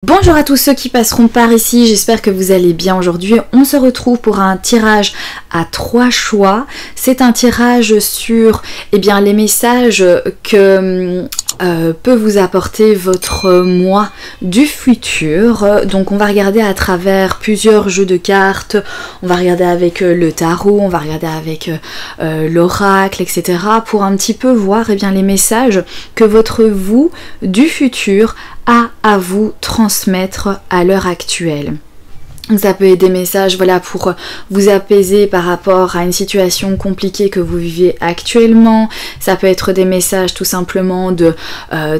Bonjour à tous ceux qui passeront par ici, j'espère que vous allez bien aujourd'hui. On se retrouve pour un tirage à 3 choix. C'est un tirage sur les messages que peut vous apporter votre moi du futur. Donc on va regarder à travers plusieurs jeux de cartes, on va regarder avec le tarot, on va regarder avec l'oracle, etc. pour un petit peu voir les messages que votre vous du futur a à vous transmettre à l'heure actuelle. Ça peut être des messages pour vous apaiser par rapport à une situation compliquée que vous vivez actuellement. Ça peut être des messages tout simplement de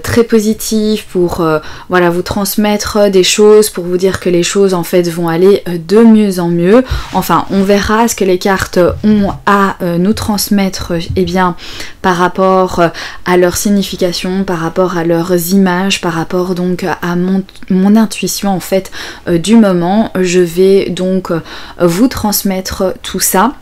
très positifs pour vous transmettre des choses, pour vous dire que les choses en fait vont aller de mieux en mieux. Enfin, on verra ce que les cartes ont à nous transmettre par rapport à leur signification, par rapport à leurs images, par rapport donc à mon intuition en fait du moment. Je vais donc vous transmettre tout ça.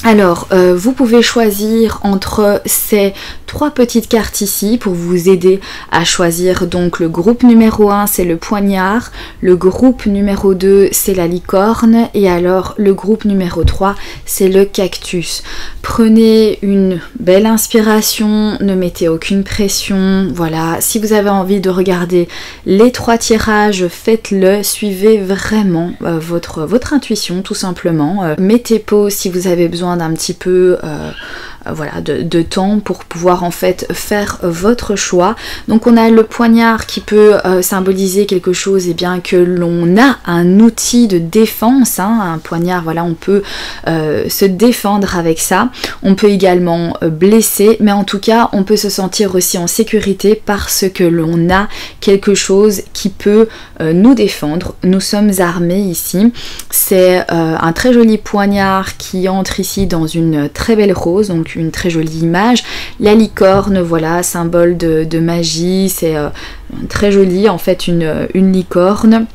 Alors, vous pouvez choisir entre ces 3 petites cartes ici pour vous aider à choisir. Donc le groupe numéro 1 c'est le poignard, le groupe numéro 2 c'est la licorne et alors le groupe numéro 3 c'est le cactus. Prenez une belle inspiration, ne mettez aucune pression, voilà. Si vous avez envie de regarder les 3 tirages, faites-le, suivez vraiment votre intuition tout simplement. Mettez pause si vous avez besoin d'un petit peu de temps pour pouvoir en fait faire votre choix. Donc on a le poignard qui peut symboliser quelque chose que l'on a un outil de défense, un poignard, on peut se défendre avec ça. On peut également blesser, mais en tout cas on peut se sentir aussi en sécurité parce que l'on a quelque chose qui peut nous défendre. Nous sommes armés ici. C'est un très joli poignard qui entre ici dans une très belle rose, donc une très jolie image. La licorne, voilà, symbole de magie, c'est très joli en fait, une licorne.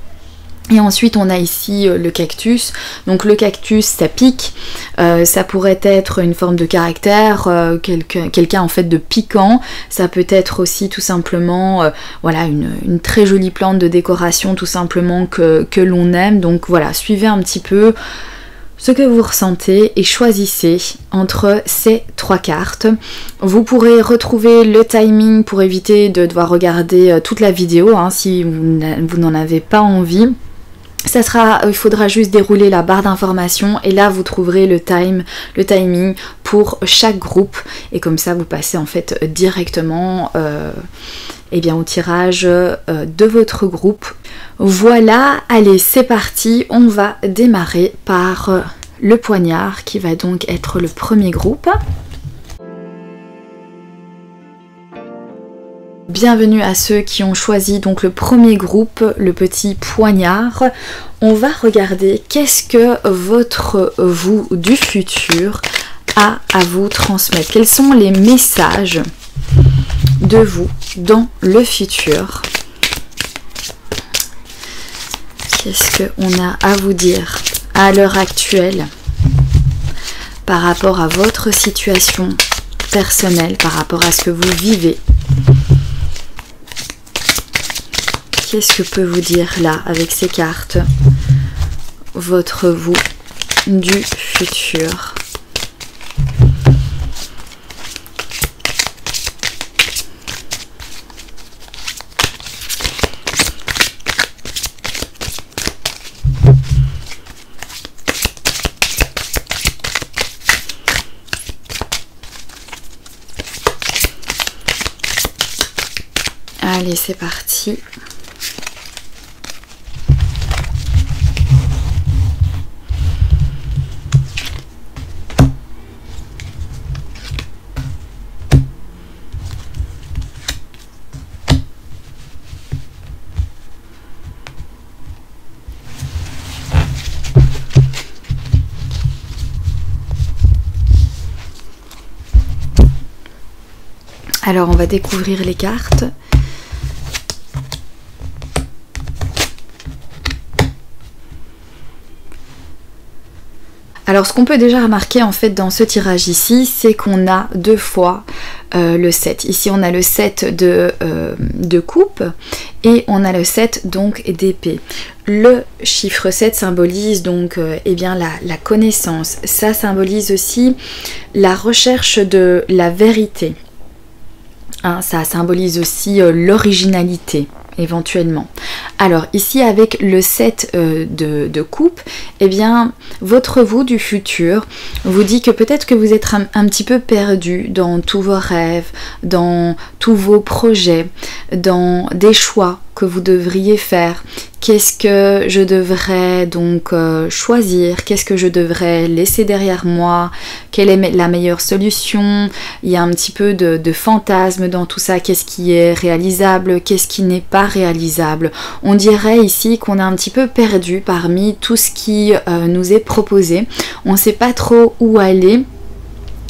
Et ensuite on a ici le cactus. Donc le cactus ça pique, ça pourrait être une forme de caractère, quelqu'un en fait de piquant. Ça peut être aussi tout simplement une très jolie plante de décoration tout simplement que l'on aime. Donc voilà, suivez un petit peu ce que vous ressentez et choisissez entre ces 3 cartes. Vous pourrez retrouver le timing pour éviter de devoir regarder toute la vidéo si vous n'en avez pas envie. Il faudra juste dérouler la barre d'information et là vous trouverez le timing pour chaque groupe et comme ça vous passez en fait directement au tirage de votre groupe. Voilà, allez c'est parti, on va démarrer par le poignard qui va donc être le premier groupe. Bienvenue à ceux qui ont choisi donc le premier groupe, le petit poignard. On va regarder qu'est-ce que votre vous du futur a à vous transmettre. Quels sont les messages de vous dans le futur? Qu'est-ce qu'on a à vous dire à l'heure actuelle par rapport à votre situation personnelle, par rapport à ce que vous vivez? Qu'est-ce que peut vous dire là, avec ces cartes, votre vous du futur? Allez, c'est parti. Alors on va découvrir les cartes. Alors ce qu'on peut déjà remarquer en fait dans ce tirage ici, c'est qu'on a deux fois le 7. Ici on a le 7 de coupe et on a le 7 donc d'épée. Le chiffre 7 symbolise donc eh bien la connaissance. Ça symbolise aussi la recherche de la vérité. Hein, ça symbolise aussi l'originalité éventuellement. Alors ici avec le 7 de coupe, eh bien votre vous du futur vous dit que peut-être que vous êtes un petit peu perdu dans tous vos rêves, dans tous vos projets, dans des choix que vous devriez faire. Qu'est-ce que je devrais donc choisir? Qu'est-ce que je devrais laisser derrière moi? Quelle est la meilleure solution? Il y a un petit peu de fantasme dans tout ça. Qu'est-ce qui est réalisable? Qu'est-ce qui n'est pas réalisable? On dirait ici qu'on est un petit peu perdu parmi tout ce qui nous est proposé. On ne sait pas trop où aller.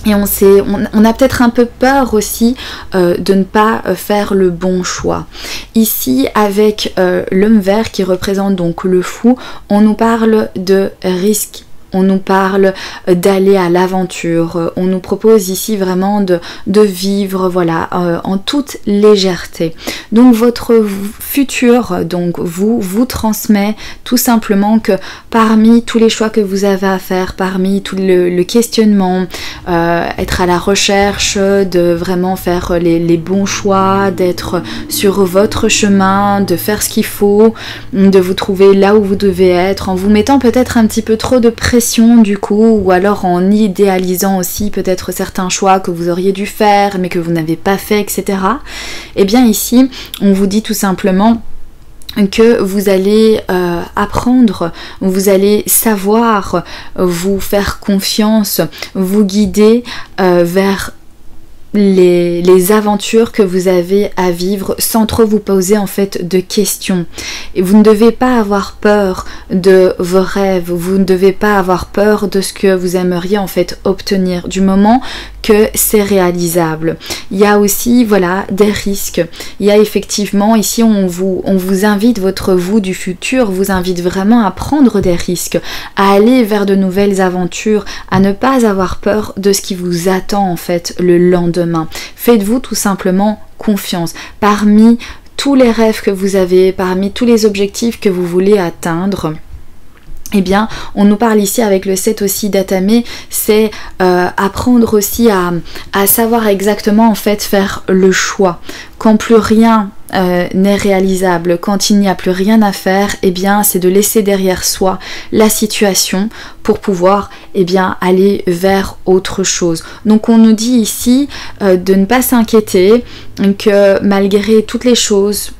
Et on a peut-être un peu peur aussi de ne pas faire le bon choix. Ici, avec l'homme vert qui représente donc le fou, on nous parle de risque. On nous parle d'aller à l'aventure, on nous propose ici vraiment de vivre voilà, en toute légèreté. Donc votre futur donc vous transmet tout simplement que parmi tous les choix que vous avez à faire, parmi tout le questionnement, être à la recherche de vraiment faire les bons choix, d'être sur votre chemin, de faire ce qu'il faut, de vous trouver là où vous devez être, en vous mettant peut-être un petit peu trop de pression du coup, ou alors en idéalisant aussi peut-être certains choix que vous auriez dû faire mais que vous n'avez pas fait, etc. Et bien ici on vous dit tout simplement que vous allez apprendre, vous allez savoir vous faire confiance, vous guider vers les aventures que vous avez à vivre sans trop vous poser en fait de questions. Et vous ne devez pas avoir peur de vos rêves, vous ne devez pas avoir peur de ce que vous aimeriez en fait obtenir du moment que c'est réalisable. Il y a aussi voilà des risques. Il y a effectivement ici on vous invite, votre vous du futur vous invite vraiment à prendre des risques, à aller vers de nouvelles aventures, à ne pas avoir peur de ce qui vous attend en fait le lendemain. Faites-vous tout simplement confiance. Parmi tous les rêves que vous avez, parmi tous les objectifs que vous voulez atteindre, eh bien, on nous parle ici avec le 7 aussi d'Atamé, c'est apprendre aussi à savoir exactement en fait faire le choix. Quand plus rien n'est réalisable, quand il n'y a plus rien à faire, eh bien c'est de laisser derrière soi la situation pour pouvoir eh bien aller vers autre chose. Donc on nous dit ici de ne pas s'inquiéter, que malgré toutes les choses,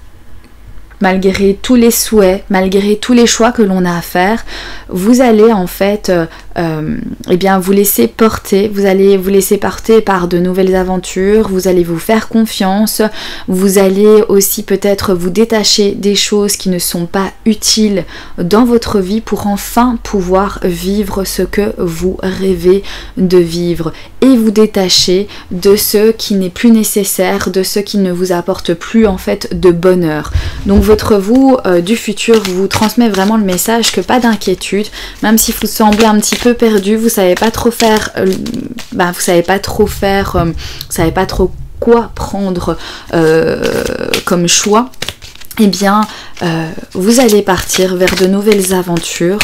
malgré tous les souhaits, malgré tous les choix que l'on a à faire, vous allez en fait eh bien vous laisser porter, vous allez vous laisser porter par de nouvelles aventures, vous allez vous faire confiance, vous allez aussi peut-être vous détacher des choses qui ne sont pas utiles dans votre vie pour enfin pouvoir vivre ce que vous rêvez de vivre et vous détacher de ce qui n'est plus nécessaire, de ce qui ne vous apporte plus en fait de bonheur. Donc votre vous du futur vous transmet vraiment le message que pas d'inquiétude, même si vous semblez un petit peu perdu, vous savez pas trop faire, vous savez pas trop quoi prendre comme choix, eh bien vous allez partir vers de nouvelles aventures.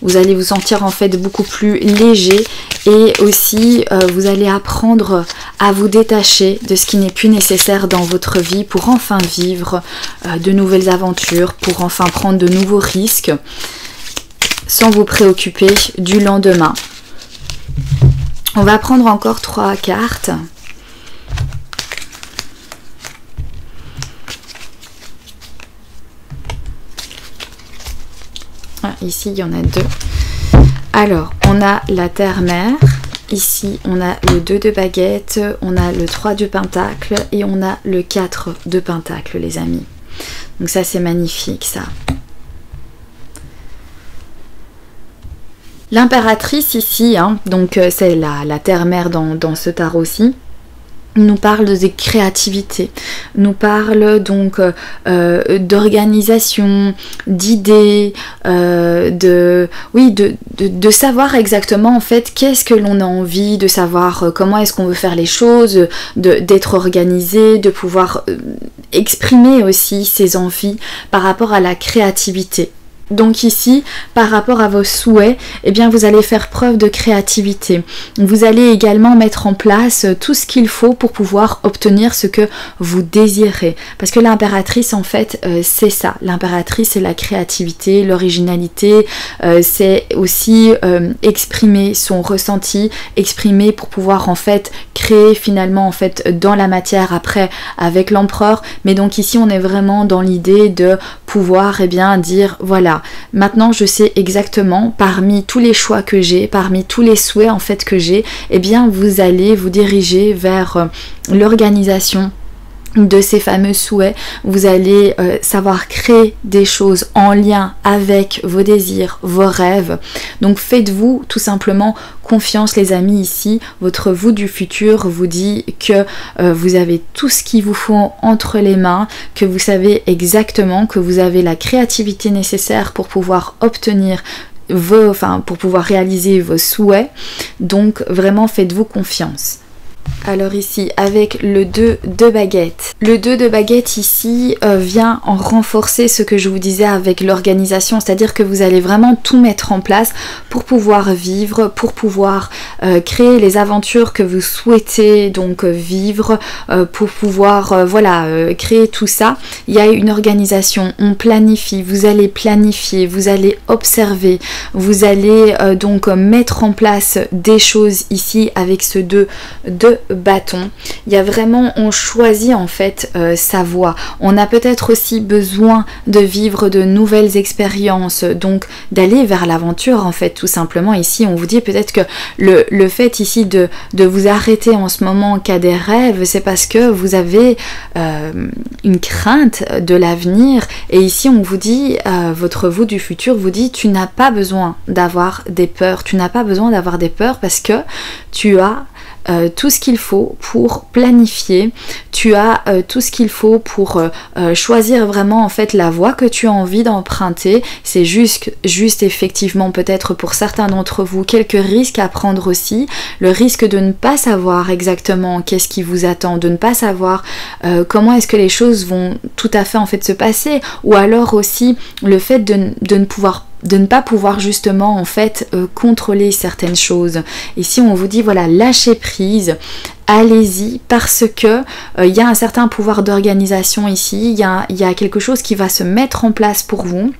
Vous allez vous sentir en fait beaucoup plus léger et aussi vous allez apprendre à vous détacher de ce qui n'est plus nécessaire dans votre vie pour enfin vivre de nouvelles aventures, pour enfin prendre de nouveaux risques sans vous préoccuper du lendemain. On va prendre encore 3 cartes. Ah, ici, il y en a 2. Alors, on a la terre-mère. Ici, on a le 2 de baguette, on a le 3 de pentacle et on a le 4 de pentacle, les amis. Donc ça, c'est magnifique, ça. L'impératrice ici, hein, donc c'est la terre-mère dans ce tarot-ci. nous parle de créativité, nous parle donc d'organisation, d'idées, de savoir exactement en fait qu'est-ce que l'on a envie, de savoir comment est-ce qu'on veut faire les choses, d'être organisé, de pouvoir exprimer aussi ses envies par rapport à la créativité. Donc ici, par rapport à vos souhaits, eh bien vous allez faire preuve de créativité. Vous allez également mettre en place tout ce qu'il faut pour pouvoir obtenir ce que vous désirez. Parce que l'impératrice, en fait, c'est ça. L'impératrice, c'est la créativité, l'originalité, c'est aussi exprimer son ressenti, exprimer pour pouvoir en fait créer finalement en fait dans la matière après avec l'empereur. Mais donc ici, on est vraiment dans l'idée de pouvoir dire voilà, maintenant je sais exactement parmi tous les choix que j'ai, parmi tous les souhaits en fait que j'ai, vous allez vous diriger vers l'organisation de ces fameux souhaits. Vous allez savoir créer des choses en lien avec vos désirs, vos rêves. Donc faites-vous tout simplement confiance les amis ici. Votre vous du futur vous dit que vous avez tout ce qu'il vous faut entre les mains, que vous savez exactement, que vous avez la créativité nécessaire pour pouvoir obtenir pour pouvoir réaliser vos souhaits. Donc vraiment faites-vous confiance. Alors ici, avec le 2 de baguette. Le 2 de baguette ici vient en renforcer ce que je vous disais avec l'organisation, c'est-à-dire que vous allez vraiment tout mettre en place pour pouvoir vivre, pour pouvoir créer les aventures que vous souhaitez donc vivre, pour pouvoir créer tout ça. Il y a une organisation, on planifie, vous allez planifier, vous allez observer, vous allez donc mettre en place des choses ici avec ce 2 de bâton. Il y a vraiment, on choisit en fait sa voie. On a peut-être aussi besoin de vivre de nouvelles expériences, donc d'aller vers l'aventure en fait, tout simplement. Ici on vous dit peut-être que le fait ici de vous arrêter en ce moment qu'à des rêves, c'est parce que vous avez une crainte de l'avenir, et ici on vous dit, votre vous du futur vous dit, tu n'as pas besoin d'avoir des peurs, tu n'as pas besoin d'avoir des peurs parce que tu as tout ce qu'il faut pour planifier, tu as tout ce qu'il faut pour choisir vraiment en fait la voie que tu as envie d'emprunter. C'est juste effectivement peut-être pour certains d'entre vous quelques risques à prendre aussi, le risque de ne pas savoir exactement qu'est-ce qui vous attend, de ne pas savoir comment est-ce que les choses vont tout à fait en fait se passer, ou alors aussi le fait de ne pas pouvoir justement en fait contrôler certaines choses. Ici on vous dit voilà, lâchez prise, allez-y, parce que il y a un certain pouvoir d'organisation ici, il y a quelque chose qui va se mettre en place pour vous.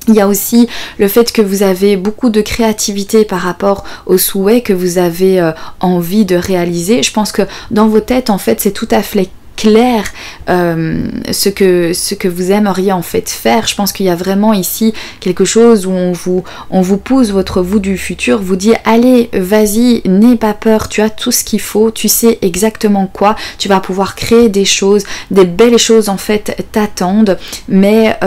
Il y a aussi le fait que vous avez beaucoup de créativité par rapport aux souhaits que vous avez envie de réaliser. Je pense que dans vos têtes en fait c'est tout à fait clair ce que vous aimeriez en fait faire. Je pense qu'il y a vraiment ici quelque chose où on vous pousse, votre vous du futur vous dit allez, vas-y, n'aie pas peur, tu as tout ce qu'il faut, tu sais exactement quoi, tu vas pouvoir créer des choses, des belles choses en fait t'attendent, mais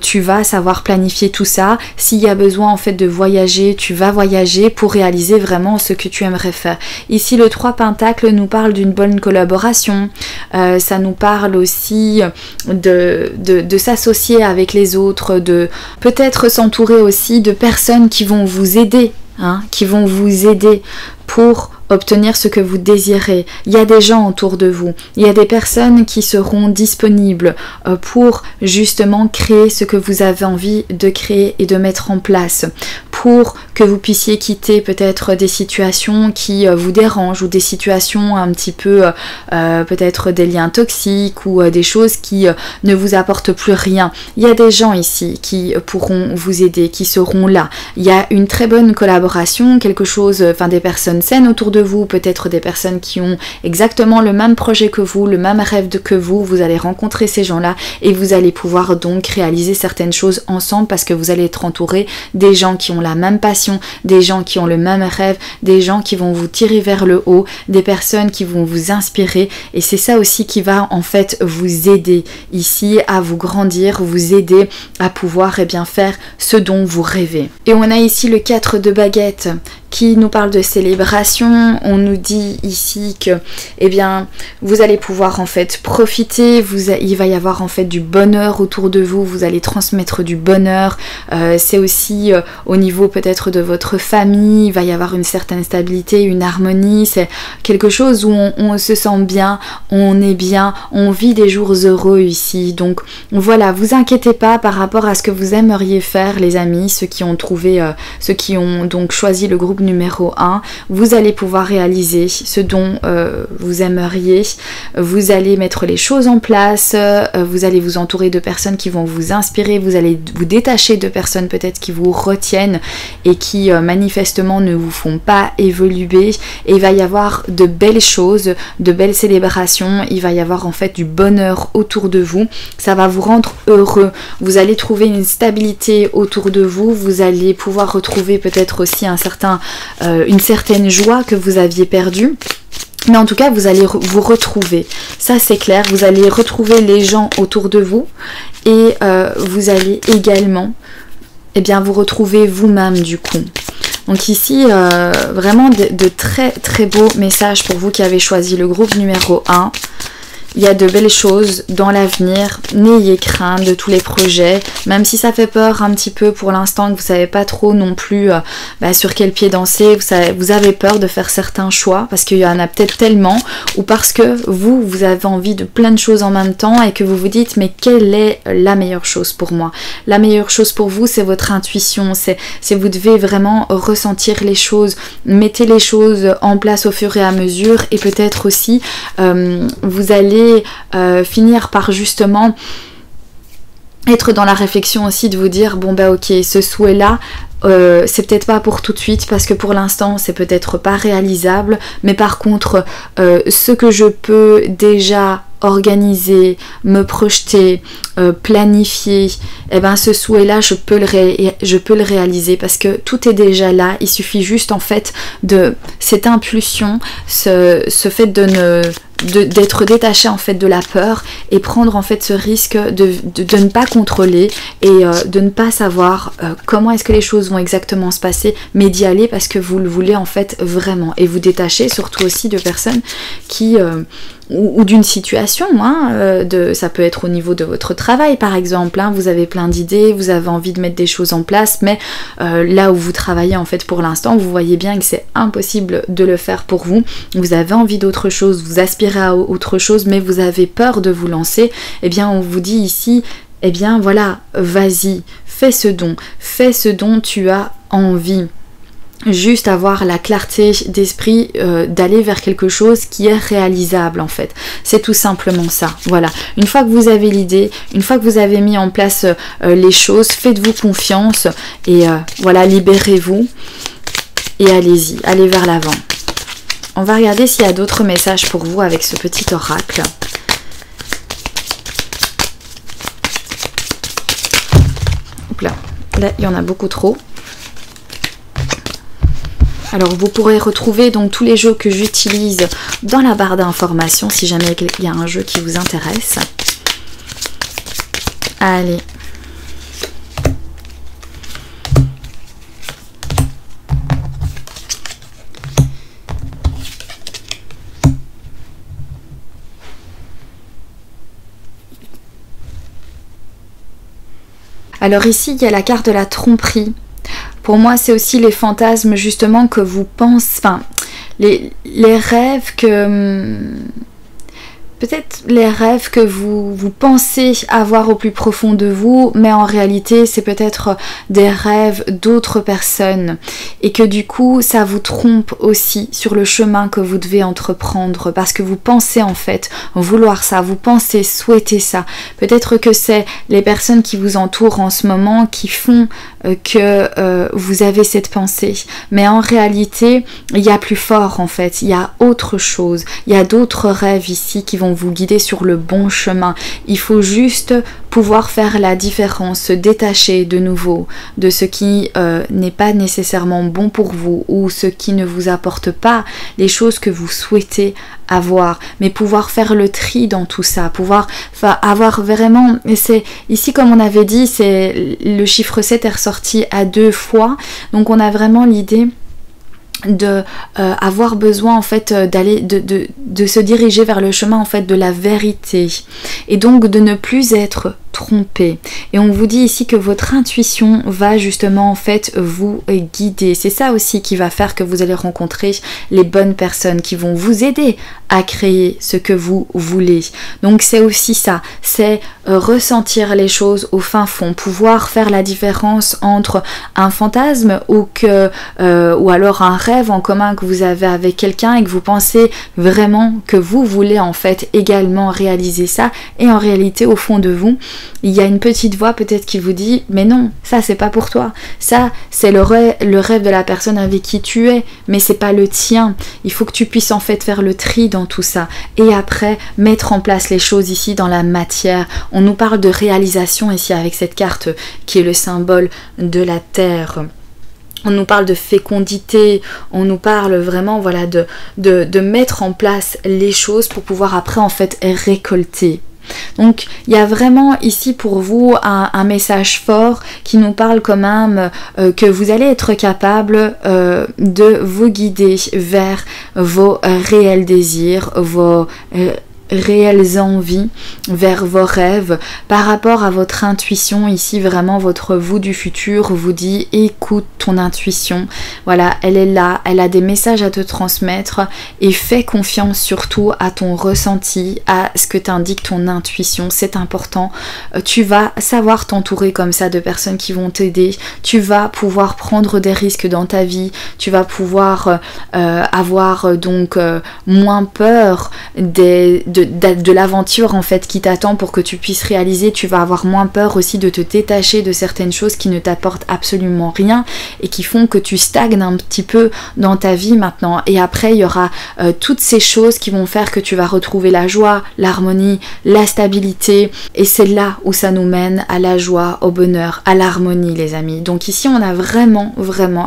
tu vas savoir planifier tout ça. S'il y a besoin en fait de voyager, tu vas voyager pour réaliser vraiment ce que tu aimerais faire. Ici le 3 pentacles nous parle d'une bonne collaboration. Ça nous parle aussi de s'associer avec les autres, de peut-être s'entourer aussi de personnes qui vont vous aider, pour obtenir ce que vous désirez. Il y a des gens autour de vous, il y a des personnes qui seront disponibles pour justement créer ce que vous avez envie de créer et de mettre en place, pour que vous puissiez quitter peut-être des situations qui vous dérangent, ou des situations un petit peu peut-être des liens toxiques, ou des choses qui ne vous apportent plus rien. Il y a des gens ici qui pourront vous aider, qui seront là. Il y a une très bonne collaboration, quelque chose, des personnes saines autour de vous, peut-être des personnes qui ont exactement le même projet que vous, le même rêve que vous allez rencontrer ces gens-là et vous allez pouvoir donc réaliser certaines choses ensemble, parce que vous allez être entouré des gens qui ont la même passion, des gens qui ont le même rêve, des gens qui vont vous tirer vers le haut, des personnes qui vont vous inspirer, et c'est ça aussi qui va en fait vous aider ici à vous grandir, vous aider à pouvoir faire ce dont vous rêvez. Et on a ici le 4 de baguette qui nous parle de célébration. On nous dit ici que, eh bien, vous allez pouvoir en fait profiter, il va y avoir en fait du bonheur autour de vous, vous allez transmettre du bonheur. C'est aussi au niveau peut-être de votre famille, il va y avoir une certaine stabilité, une harmonie, c'est quelque chose où on se sent bien, on est bien, on vit des jours heureux ici. Donc voilà, vous inquiétez pas par rapport à ce que vous aimeriez faire les amis, ceux qui ont donc choisi le groupe numéro 1, vous allez pouvoir réaliser ce dont vous aimeriez, vous allez mettre les choses en place, vous allez vous entourer de personnes qui vont vous inspirer, vous allez vous détacher de personnes peut-être qui vous retiennent et qui manifestement ne vous font pas évoluer, et il va y avoir de belles choses, de belles célébrations, il va y avoir en fait du bonheur autour de vous, ça va vous rendre heureux, vous allez trouver une stabilité autour de vous, vous allez pouvoir retrouver peut-être aussi une certaine joie que vous aviez perdue. Mais en tout cas, vous allez vous retrouver. Ça, c'est clair. Vous allez retrouver les gens autour de vous. Et vous allez également vous retrouver vous-même du coup. Donc ici, vraiment de très très beaux messages pour vous qui avez choisi le groupe numéro 1. Il y a de belles choses dans l'avenir, n'ayez crainte de tous les projets, même si ça fait peur un petit peu pour l'instant, que vous savez pas trop non plus sur quel pied danser, vous avez peur de faire certains choix, parce qu'il y en a peut-être tellement, ou parce que vous avez envie de plein de choses en même temps, et que vous vous dites, mais quelle est la meilleure chose pour moi? La meilleure chose pour vous, c'est votre intuition, c'est vous devez vraiment ressentir les choses, mettez les choses en place au fur et à mesure, et peut-être aussi, vous allez finir par justement être dans la réflexion aussi de vous dire bon ok, ce souhait là c'est peut-être pas pour tout de suite parce que pour l'instant c'est peut-être pas réalisable, mais par contre ce que je peux déjà organiser, me projeter, planifier, ce souhait là je peux le réaliser parce que tout est déjà là, il suffit juste en fait de cette impulsion, ce fait d'être détaché en fait de la peur et prendre en fait ce risque de ne pas contrôler et de ne pas savoir comment est-ce que les choses vont exactement se passer, mais d'y aller parce que vous le voulez en fait vraiment, et vous détacher surtout aussi de personnes qui ou d'une situation, ça peut être au niveau de votre travail par exemple, vous avez plein d'idées, vous avez envie de mettre des choses en place, mais là où vous travaillez en fait pour l'instant, vous voyez bien que c'est impossible de le faire pour vous, vous avez envie d'autre chose, vous aspirez à autre chose, mais vous avez peur de vous lancer, on vous dit ici, voilà, vas-y, fais ce dont tu as envie. Juste avoir la clarté d'esprit d'aller vers quelque chose qui est réalisable en fait. C'est tout simplement ça. Voilà. Une fois que vous avez l'idée, une fois que vous avez mis en place les choses, faites-vous confiance et voilà, libérez-vous et allez-y, allez vers l'avant. On va regarder s'il y a d'autres messages pour vous avec ce petit oracle. Hop là, il y en a beaucoup trop. Alors vous pourrez retrouver donc tous les jeux que j'utilise dans la barre d'informations si jamais il y a un jeu qui vous intéresse. Allez. Alors ici il y a la carte de la tromperie. Pour moi, c'est aussi les fantasmes justement que vous pensez, les rêves que... Peut-être les rêves que vous pensez avoir au plus profond de vous, mais en réalité c'est peut-être des rêves d'autres personnes et que du coup ça vous trompe aussi sur le chemin que vous devez entreprendre parce que vous pensez en fait vouloir ça, vous pensez souhaiter ça. Peut-être que c'est les personnes qui vous entourent en ce moment qui font que vous avez cette pensée, mais en réalité il y a plus fort en fait, il y a autre chose, il y a d'autres rêves ici qui vont vous guider sur le bon chemin. Il faut juste pouvoir faire la différence, se détacher de nouveau de ce qui n'est pas nécessairement bon pour vous ou ce qui ne vous apporte pas les choses que vous souhaitez avoir, mais pouvoir faire le tri dans tout ça, pouvoir avoir vraiment, et c'est ici comme on avait dit, c'est le chiffre 7 est ressorti à 2 fois, donc on a vraiment l'idée de avoir besoin en fait d'aller de se diriger vers le chemin en fait de la vérité et donc de ne plus être trompé. Et on vous dit ici que votre intuition va justement en fait vous guider. C'est ça aussi qui va faire que vous allez rencontrer les bonnes personnes qui vont vous aider à créer ce que vous voulez. Donc c'est aussi ça, c'est ressentir les choses au fin fond, pouvoir faire la différence entre un fantasme ou alors un rêve en commun que vous avez avec quelqu'un et que vous pensez vraiment que vous voulez en fait également réaliser ça, et en réalité au fond de vous il y a une petite voix peut-être qui vous dit mais non, ça c'est pas pour toi, ça c'est le rêve de la personne avec qui tu es, mais c'est pas le tien. Il faut que tu puisses en fait faire le tri dans tout ça et après mettre en place les choses ici dans la matière. On nous parle de réalisation ici avec cette carte qui est le symbole de la terre. On nous parle de fécondité, on nous parle vraiment voilà de mettre en place les choses pour pouvoir après en fait récolter. Donc il y a vraiment ici pour vous un message fort qui nous parle quand même que vous allez être capable de vous guider vers vos réels désirs, vos réelles envies, vers vos rêves, par rapport à votre intuition. Ici vraiment votre vous du futur vous dit écoute ton intuition, voilà, elle est là, elle a des messages à te transmettre et fais confiance surtout à ton ressenti, à ce que t'indique ton intuition, c'est important. Tu vas savoir t'entourer comme ça de personnes qui vont t'aider, tu vas pouvoir prendre des risques dans ta vie, tu vas pouvoir avoir donc moins peur de l'aventure en fait qui t'attend pour que tu puisses réaliser. Tu vas avoir moins peur aussi de te détacher de certaines choses qui ne t'apportent absolument rien et qui font que tu stagnes un petit peu dans ta vie maintenant. Et après il y aura toutes ces choses qui vont faire que tu vas retrouver la joie, l'harmonie, la stabilité, et c'est là où ça nous mène à la joie, au bonheur, à l'harmonie les amis. Donc ici on a vraiment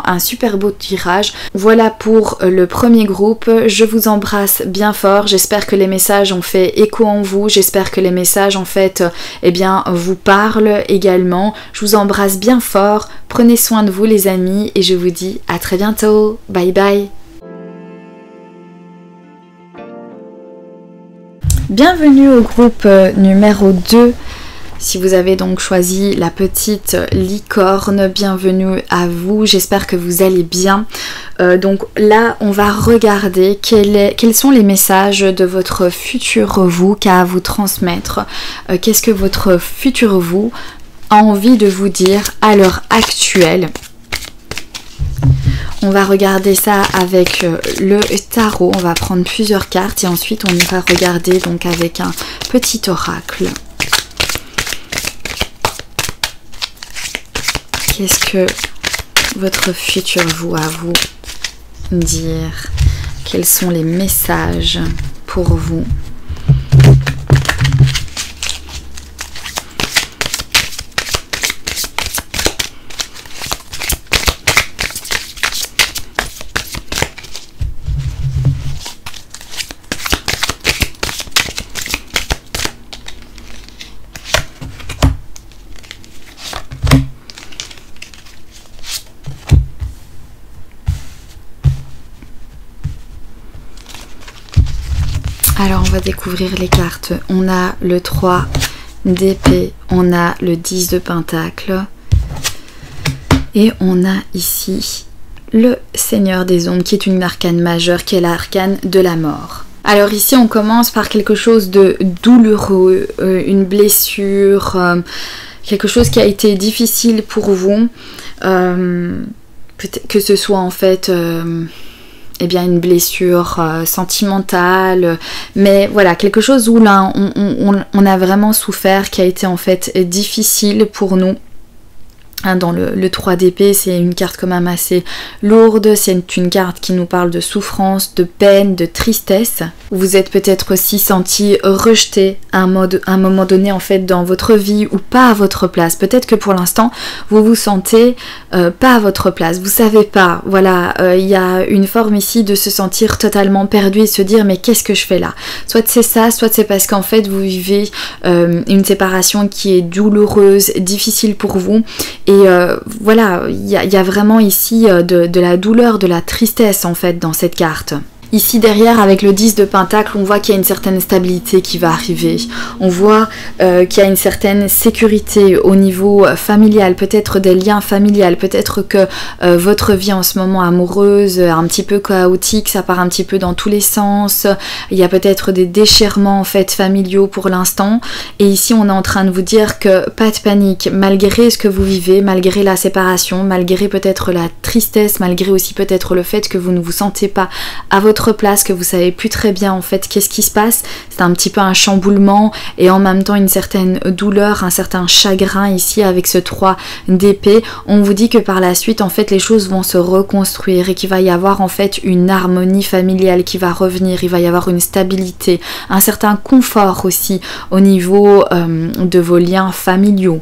un super beau tirage. Voilà pour le premier groupe. Je vous embrasse bien fort, j'espère que les messages ont fait écho en vous, j'espère que les messages en fait eh bien vous parlent également. Je vous embrasse bien fort, prenez soin de vous les amis et je vous dis à très bientôt, bye bye. Bienvenue au groupe numéro 2. Si vous avez donc choisi la petite licorne, bienvenue à vous, j'espère que vous allez bien. Donc là, on va regarder quels sont les messages de votre futur vous qu'a à vous transmettre. Qu'est-ce que votre futur vous a envie de vous dire à l'heure actuelle. On va regarder ça avec le tarot, on va prendre plusieurs cartes et ensuite on ira regarder donc avec un petit oracle. Qu'est-ce que votre futur vous a à vous dire? Quels sont les messages pour vous? Alors on va découvrir les cartes. On a le 3 d'épée, on a le 10 de pentacle et on a ici le Seigneur des ombres qui est une arcane majeure, qui est l'arcane de la mort. Alors ici on commence par quelque chose de douloureux, une blessure, quelque chose qui a été difficile pour vous, peut-être que ce soit en fait eh bien une blessure sentimentale, mais voilà, quelque chose où là on a vraiment souffert, qui a été en fait difficile pour nous. Dans le 3 d'épée, c'est une carte quand même assez lourde, c'est une carte qui nous parle de souffrance, de peine, de tristesse. Vous êtes peut-être aussi senti rejeté à un moment donné en fait dans votre vie ou pas à votre place. Peut-être que pour l'instant vous vous sentez pas à votre place, vous savez pas, voilà, il y a une forme ici de se sentir totalement perdu et se dire mais qu'est-ce que je fais là? Soit c'est ça, soit c'est parce qu'en fait vous vivez une séparation qui est douloureuse, difficile pour vous Et voilà, il y a vraiment ici de la douleur, de la tristesse en fait dans cette carte. Ici derrière avec le 10 de Pentacle, on voit qu'il y a une certaine stabilité qui va arriver. On voit qu'il y a une certaine sécurité au niveau familial, peut-être des liens familiales, peut-être que votre vie en ce moment amoureuse est un petit peu chaotique, ça part un petit peu dans tous les sens. Il y a peut-être des déchirements en fait familiaux pour l'instant. Et ici on est en train de vous dire que pas de panique, malgré ce que vous vivez, malgré la séparation, malgré peut-être la tristesse, malgré aussi peut-être le fait que vous ne vous sentez pas à votre place, que vous savez plus très bien en fait qu'est-ce qui se passe, c'est un petit peu un chamboulement et en même temps une certaine douleur, un certain chagrin ici avec ce 3 d'épée. On vous dit que par la suite en fait les choses vont se reconstruire et qu'il va y avoir en fait une harmonie familiale qui va revenir, il va y avoir une stabilité, un certain confort aussi au niveau de vos liens familiaux.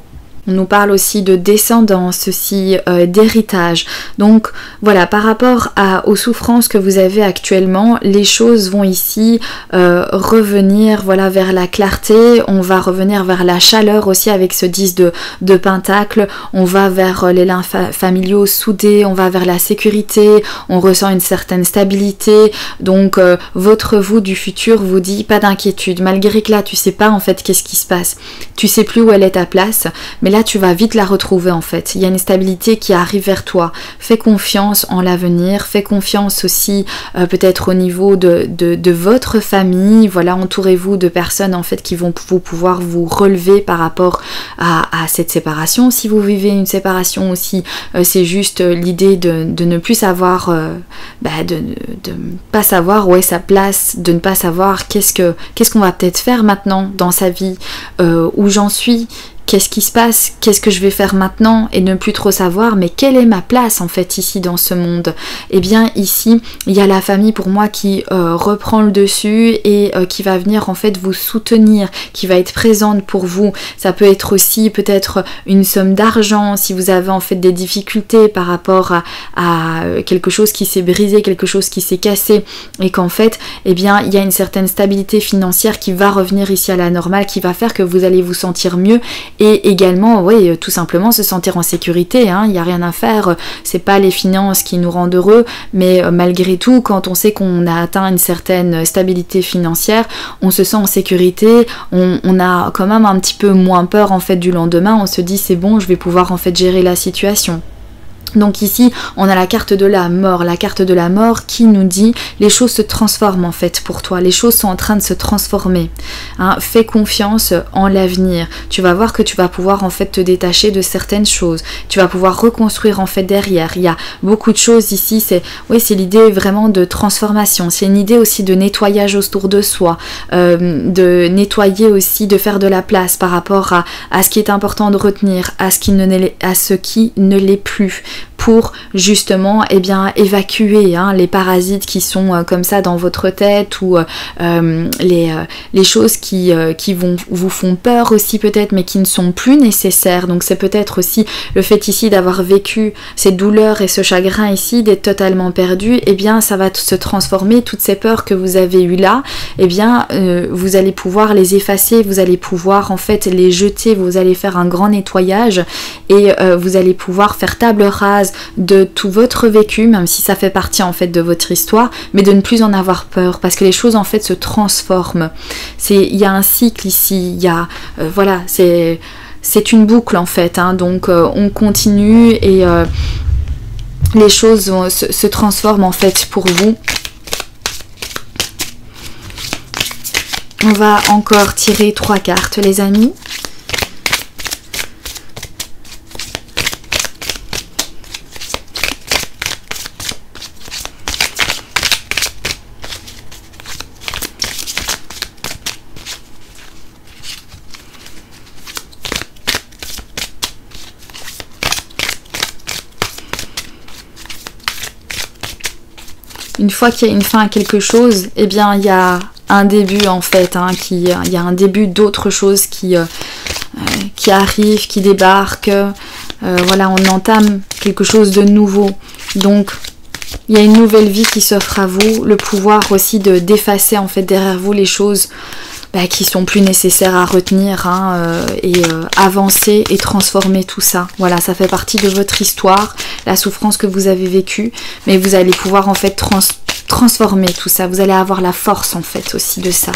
On nous parle aussi de descendance, aussi d'héritage. Donc voilà, par rapport aux souffrances que vous avez actuellement, les choses vont ici revenir voilà, vers la clarté. On va revenir vers la chaleur aussi avec ce 10 de Pentacle. On va vers les liens familiaux soudés, on va vers la sécurité, on ressent une certaine stabilité. Donc votre vous du futur vous dit pas d'inquiétude, malgré que là tu sais pas en fait qu'est-ce qui se passe. Tu sais plus où elle est ta place, mais là tu vas vite la retrouver en fait. Il y a une stabilité qui arrive vers toi. Fais confiance en l'avenir, fais confiance aussi peut-être au niveau de votre famille. Voilà, entourez-vous de personnes en fait qui vont pouvoir vous relever par rapport à cette séparation. Si vous vivez une séparation aussi, c'est juste l'idée de ne plus savoir, de ne pas savoir où est sa place, de ne pas savoir qu'est-ce qu'on va peut-être faire maintenant dans sa vie, où j'en suis. Qu'est-ce qui se passe? Qu'est-ce que je vais faire maintenant? Et ne plus trop savoir, mais quelle est ma place en fait ici dans ce monde? Eh bien ici, il y a la famille pour moi qui reprend le dessus et qui va venir en fait vous soutenir, qui va être présente pour vous. Ça peut être aussi peut-être une somme d'argent si vous avez en fait des difficultés par rapport à quelque chose qui s'est brisé, quelque chose qui s'est cassé et qu'en fait, eh bien il y a une certaine stabilité financière qui va revenir ici à la normale, qui va faire que vous allez vous sentir mieux. Et également, oui, tout simplement se sentir en sécurité, hein, il n'y a rien à faire, c'est pas les finances qui nous rendent heureux, mais malgré tout, quand on sait qu'on a atteint une certaine stabilité financière, on se sent en sécurité, on a quand même un petit peu moins peur en fait du lendemain, on se dit c'est bon, je vais pouvoir en fait gérer la situation. Donc ici, on a la carte de la mort qui nous dit les choses se transforment en fait pour toi, les choses sont en train de se transformer. Hein, fais confiance en l'avenir. Tu vas voir que tu vas pouvoir en fait te détacher de certaines choses. Tu vas pouvoir reconstruire en fait derrière. Il y a beaucoup de choses ici. C'est l'idée vraiment de transformation. C'est une idée aussi de nettoyage autour de soi, de nettoyer aussi, de faire de la place par rapport à ce qui est important de retenir, à ce qui ne l'est plus, pour justement évacuer les parasites qui sont comme ça dans votre tête, ou les choses qui vous font peur aussi peut-être, mais qui ne sont plus nécessaires. Donc c'est peut-être aussi le fait ici d'avoir vécu ces douleurs et ce chagrin ici, d'être totalement perdu, ça va se transformer. Toutes ces peurs que vous avez eues là, vous allez pouvoir les effacer, vous allez pouvoir en fait les jeter, vous allez faire un grand nettoyage et vous allez pouvoir faire table rase de tout votre vécu, même si ça fait partie en fait de votre histoire, mais de ne plus en avoir peur, parce que les choses en fait se transforment. Il y a un cycle ici, il y a c'est une boucle en fait, hein, donc on continue et les choses se transforment en fait pour vous. On va encore tirer 3 cartes les amis. Une fois qu'il y a une fin à quelque chose, il y a un début en fait, il y a un début d'autre chose qui arrive, qui débarque. On entame quelque chose de nouveau. Donc il y a une nouvelle vie qui s'offre à vous, le pouvoir aussi d'effacer en fait derrière vous les choses qui sont plus nécessaires à retenir et avancer et transformer tout ça. Voilà, ça fait partie de votre histoire, la souffrance que vous avez vécue, mais vous allez pouvoir en fait transformer tout ça. Vous allez avoir la force en fait aussi de ça.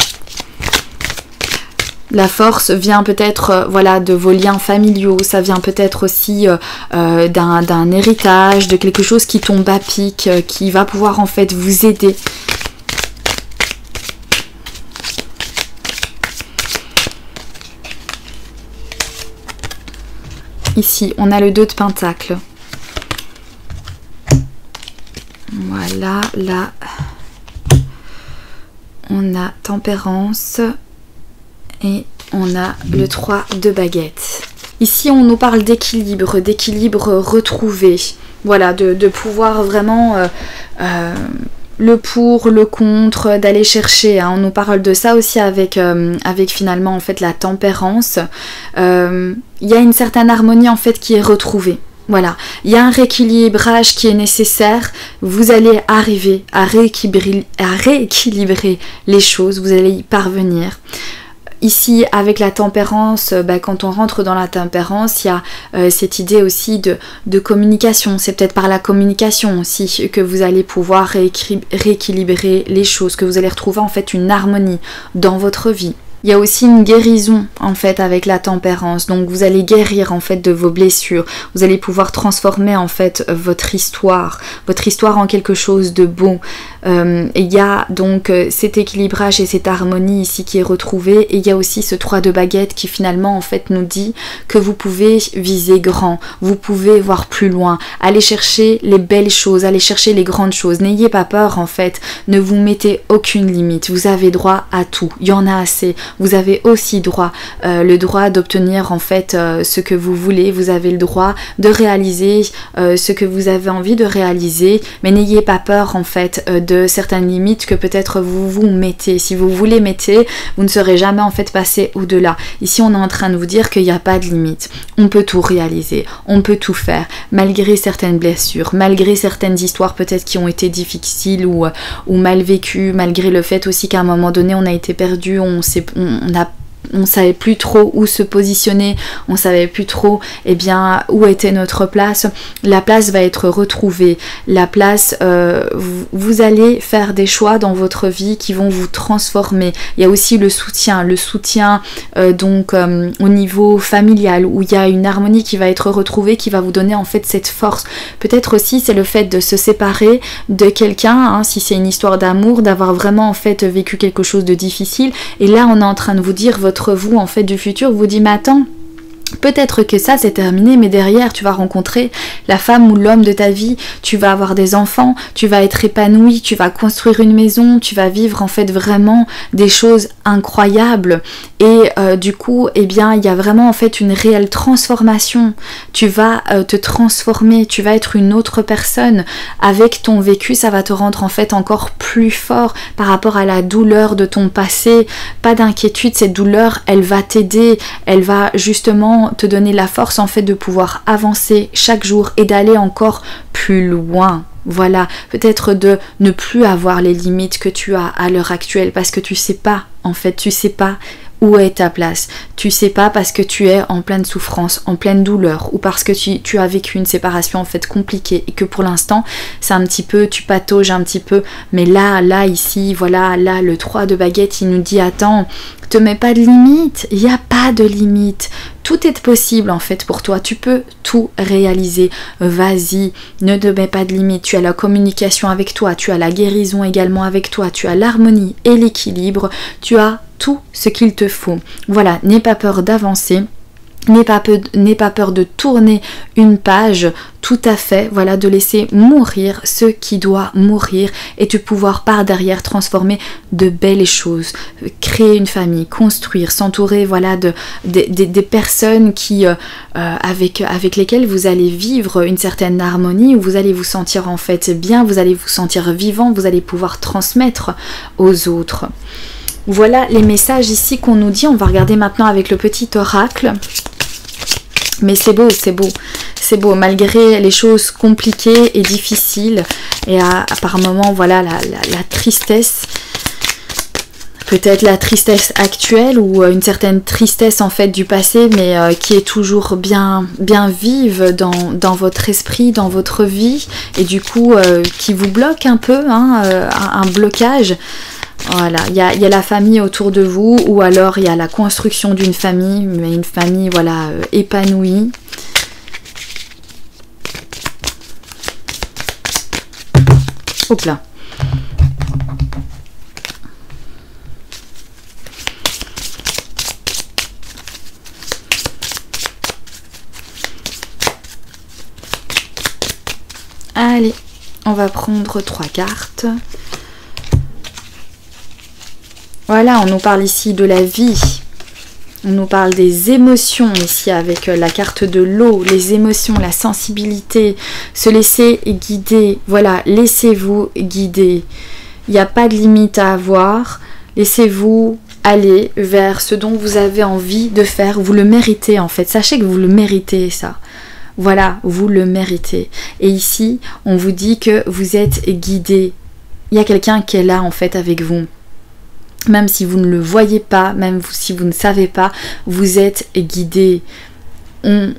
La force vient peut-être voilà, de vos liens familiaux, ça vient peut-être aussi d'un héritage, de quelque chose qui tombe à pic, qui va pouvoir en fait vous aider. Ici, on a le 2 de Pentacle. Voilà, là, on a Tempérance et on a le 3 de Baguettes. Ici, on nous parle d'équilibre retrouvé. Voilà, de pouvoir vraiment... le pour, le contre, d'aller chercher. On nous parle de ça aussi avec finalement en fait la tempérance. Il y a une certaine harmonie en fait qui est retrouvée. Voilà, il y a un rééquilibrage qui est nécessaire. Vous allez arriver à rééquilibrer les choses. Vous allez y parvenir. Ici, avec la tempérance, quand on rentre dans la tempérance, il y a cette idée aussi de communication. C'est peut-être par la communication aussi que vous allez pouvoir rééquilibrer les choses, que vous allez retrouver en fait une harmonie dans votre vie. Il y a aussi une guérison en fait avec la tempérance, donc vous allez guérir en fait de vos blessures, vous allez pouvoir transformer en fait votre histoire en quelque chose de bon. Il y a donc cet équilibrage et cette harmonie ici qui est retrouvée, et il y a aussi ce 3 de Baguettes qui finalement en fait nous dit que vous pouvez viser grand, vous pouvez voir plus loin, aller chercher les belles choses, aller chercher les grandes choses. N'ayez pas peur en fait, ne vous mettez aucune limite, vous avez droit à tout, il y en a assez. Vous avez aussi le droit d'obtenir en fait ce que vous voulez, vous avez le droit de réaliser ce que vous avez envie de réaliser, mais n'ayez pas peur en fait de certaines limites que peut-être vous vous mettez. Si vous vous les mettez, vous ne serez jamais en fait passé au-delà. Ici on est en train de vous dire qu'il n'y a pas de limite, on peut tout réaliser, on peut tout faire, malgré certaines blessures, malgré certaines histoires peut-être qui ont été difficiles ou mal vécues, malgré le fait aussi qu'à un moment donné on a été perdu, on savait plus trop où se positionner, on savait plus trop où était notre place. La place va être retrouvée, la place, vous allez faire des choix dans votre vie qui vont vous transformer. Il y a aussi le soutien au niveau familial, où il y a une harmonie qui va être retrouvée, qui va vous donner en fait cette force. Peut-être aussi c'est le fait de se séparer de quelqu'un, si c'est une histoire d'amour, d'avoir vraiment en fait vécu quelque chose de difficile, et là on est en train de vous dire, votre vous en fait du futur vous dit, mais attends, peut-être que ça c'est terminé, mais derrière tu vas rencontrer la femme ou l'homme de ta vie, tu vas avoir des enfants, tu vas être épanoui, tu vas construire une maison, tu vas vivre en fait vraiment des choses incroyables, et du coup il y a vraiment en fait une réelle transformation. Tu vas te transformer, tu vas être une autre personne. Avec ton vécu, ça va te rendre en fait encore plus fort par rapport à la douleur de ton passé. Pas d'inquiétude, cette douleur elle va t'aider, elle va justement te donner la force en fait de pouvoir avancer chaque jour et d'aller encore plus loin. Voilà, peut-être de ne plus avoir les limites que tu as à l'heure actuelle, parce que tu sais pas, en fait, tu sais pas où est ta place. Tu sais pas parce que tu es en pleine souffrance, en pleine douleur, ou parce que tu as vécu une séparation en fait compliquée et que pour l'instant c'est un petit peu, tu patauges un petit peu, mais là ici, voilà, là le 3 de Baguettes il nous dit, attends, te mets pas de limite, il n'y a pas de limite. Tout est possible en fait pour toi, tu peux tout réaliser, vas-y, ne te mets pas de limite, tu as la communication avec toi, tu as la guérison également avec toi, tu as l'harmonie et l'équilibre, tu as tout ce qu'il te faut. Voilà, n'aie pas peur d'avancer, n'aie pas peur de tourner une page, tout à fait, voilà, de laisser mourir ce qui doit mourir et de pouvoir par derrière transformer de belles choses, créer une famille, construire, s'entourer, voilà, des personnes qui avec lesquelles vous allez vivre une certaine harmonie, où vous allez vous sentir en fait bien, vous allez vous sentir vivant, vous allez pouvoir transmettre aux autres. Voilà les messages ici qu'on nous dit. On va regarder maintenant avec le petit oracle. Mais c'est beau, c'est beau, c'est beau, malgré les choses compliquées et difficiles, et par moments, voilà, la tristesse. peut-être la tristesse actuelle ou une certaine tristesse en fait du passé, mais qui est toujours bien vive dans votre esprit, dans votre vie, et du coup qui vous bloque un peu, hein, un blocage. Voilà, il y a la famille autour de vous, ou alors il y a la construction d'une famille, mais une famille voilà épanouie. Hop là. Allez, on va prendre 3 cartes. Voilà, on nous parle ici de la vie. On nous parle des émotions ici avec la carte de l'eau, les émotions, la sensibilité, se laisser guider. Voilà, laissez-vous guider. Il n'y a pas de limite à avoir. Laissez-vous aller vers ce dont vous avez envie de faire. Vous le méritez en fait. Sachez que vous le méritez ça. Voilà, vous le méritez. Et ici, on vous dit que vous êtes guidé. Il y a quelqu'un qui est là en fait avec vous. Même si vous ne le voyez pas, même si vous ne savez pas, vous êtes guidé. Il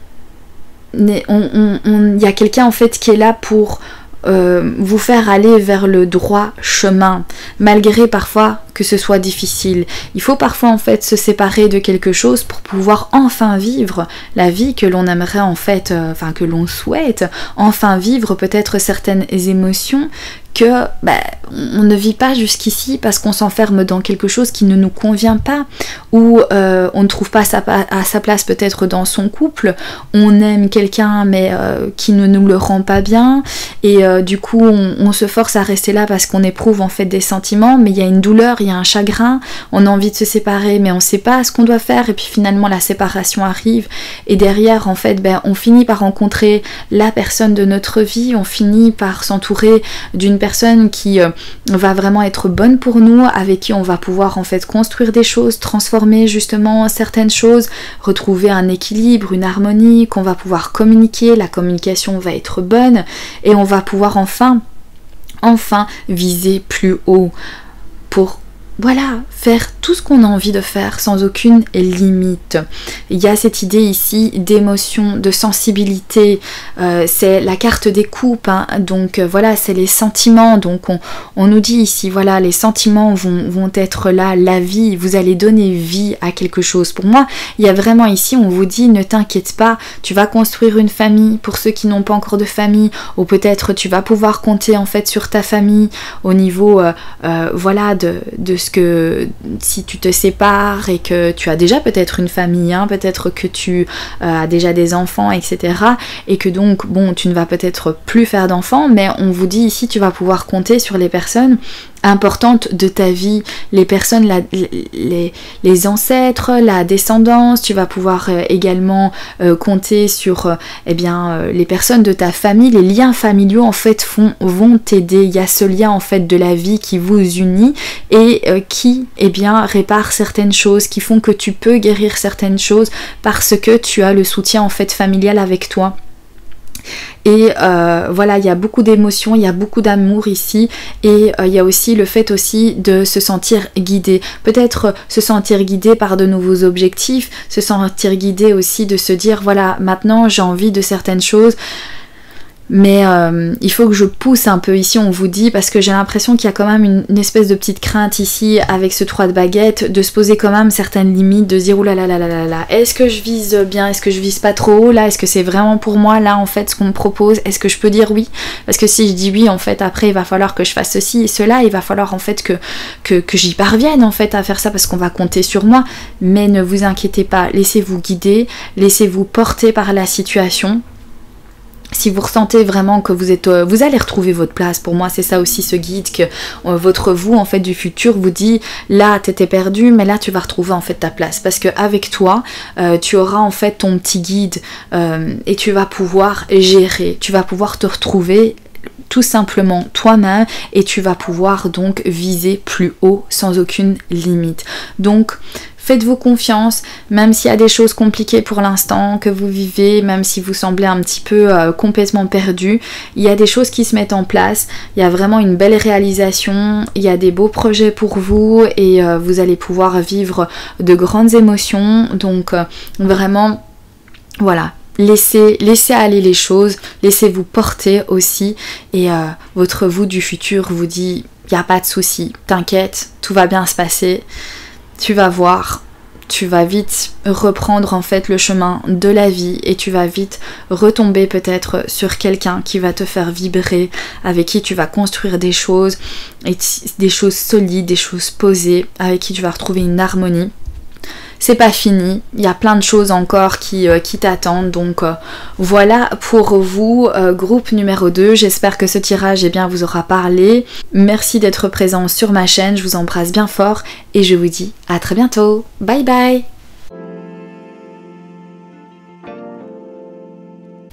y a quelqu'un en fait qui est là pour vous faire aller vers le droit chemin, malgré parfois que ce soit difficile. Il faut parfois en fait se séparer de quelque chose pour pouvoir enfin vivre la vie que l'on aimerait en fait, enfin que l'on souhaite, enfin vivre peut-être certaines émotions que on ne vit pas jusqu'ici parce qu'on s'enferme dans quelque chose qui ne nous convient pas, ou on ne trouve pas à sa place peut-être dans son couple, on aime quelqu'un mais qui ne nous le rend pas bien, et du coup on se force à rester là parce qu'on éprouve en fait des sentiments, mais il y a une douleur, il y a un chagrin, on a envie de se séparer mais on ne sait pas ce qu'on doit faire, et puis finalement la séparation arrive, et derrière en fait on finit par rencontrer la personne de notre vie, on finit par s'entourer d'une personne qui va vraiment être bonne pour nous, avec qui on va pouvoir en fait construire des choses, transformer justement certaines choses, retrouver un équilibre, une harmonie, qu'on va pouvoir communiquer, la communication va être bonne, et on va pouvoir enfin viser plus haut pour voilà, faire tout ce qu'on a envie de faire sans aucune limite. Il y a cette idée ici d'émotion, de sensibilité, c'est la carte des coupes, hein. Donc voilà, c'est les sentiments, donc on nous dit ici, voilà, les sentiments vont être là, la vie, vous allez donner vie à quelque chose. Pour moi, il y a vraiment ici, on vous dit, ne t'inquiète pas, tu vas construire une famille, pour ceux qui n'ont pas encore de famille, ou peut-être tu vas pouvoir compter en fait sur ta famille, au niveau, voilà, de ce que si tu te sépares et que tu as déjà peut-être une famille, hein, peut-être que tu as déjà des enfants, etc. Et que donc, bon, tu ne vas peut-être plus faire d'enfants, mais on vous dit ici, tu vas pouvoir compter sur les personnes importantes de ta vie, les personnes, les ancêtres, la descendance, tu vas pouvoir également compter sur les personnes de ta famille, les liens familiaux en fait vont t'aider, il y a ce lien en fait de la vie qui vous unit et qui répare certaines choses, qui font que tu peux guérir certaines choses parce que tu as le soutien en fait familial avec toi. Et voilà, il y a beaucoup d'émotions, il y a beaucoup d'amour ici, et il y a aussi le fait aussi de se sentir guidé, peut-être se sentir guidé par de nouveaux objectifs, se sentir guidé aussi de se dire voilà, maintenant j'ai envie de certaines choses, mais il faut que je pousse un peu ici, on vous dit, parce que j'ai l'impression qu'il y a quand même une espèce de petite crainte ici avec ce 3 de baguette, de se poser quand même certaines limites, de se dire oulalalala, est-ce que je vise bien, est-ce que je vise pas trop haut là, est-ce que c'est vraiment pour moi là en fait ce qu'on me propose, est-ce que je peux dire oui, parce que si je dis oui en fait après il va falloir que je fasse ceci et cela, il va falloir en fait que j'y parvienne en fait à faire ça parce qu'on va compter sur moi. Mais ne vous inquiétez pas, laissez-vous guider, laissez-vous porter par la situation. Si vous ressentez vraiment que vous allez retrouver votre place, pour moi c'est ça aussi ce guide, que votre vous en fait du futur vous dit là t'étais perdu mais là tu vas retrouver en fait ta place, parce que avec toi tu auras en fait ton petit guide et tu vas pouvoir gérer, tu vas pouvoir te retrouver tout simplement toi-même et tu vas pouvoir donc viser plus haut sans aucune limite. Donc Faites-vous confiance, même s'il y a des choses compliquées pour l'instant que vous vivez, même si vous semblez un petit peu complètement perdu, il y a des choses qui se mettent en place, il y a vraiment une belle réalisation, il y a des beaux projets pour vous et vous allez pouvoir vivre de grandes émotions, donc vraiment, voilà. Laissez aller les choses, laissez-vous porter aussi et votre vous du futur vous dit il n'y a pas de souci, t'inquiète, tout va bien se passer, tu vas voir, tu vas vite reprendre en fait le chemin de la vie et tu vas vite retomber peut-être sur quelqu'un qui va te faire vibrer, avec qui tu vas construire des choses, et des choses solides, des choses posées, avec qui tu vas retrouver une harmonie. C'est pas fini, il y a plein de choses encore qui t'attendent, donc voilà pour vous, groupe numéro 2, j'espère que ce tirage vous aura parlé. Merci d'être présent sur ma chaîne, je vous embrasse bien fort et je vous dis à très bientôt, bye bye.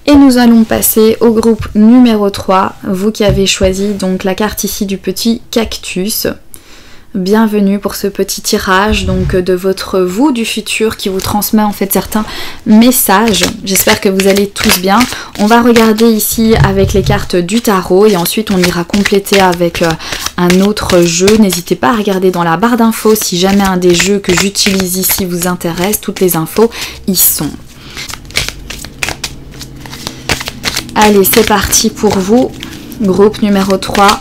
Et nous allons passer au groupe numéro 3, vous qui avez choisi donc la carte ici du petit cactus. Bienvenue pour ce petit tirage donc de votre vous du futur qui vous transmet en fait certains messages. J'espère que vous allez tous bien. On va regarder ici avec les cartes du tarot et ensuite on ira compléter avec un autre jeu. N'hésitez pas à regarder dans la barre d'infos si jamais un des jeux que j'utilise ici vous intéresse. Toutes les infos y sont. Allez, c'est parti pour vous. Groupe numéro 3.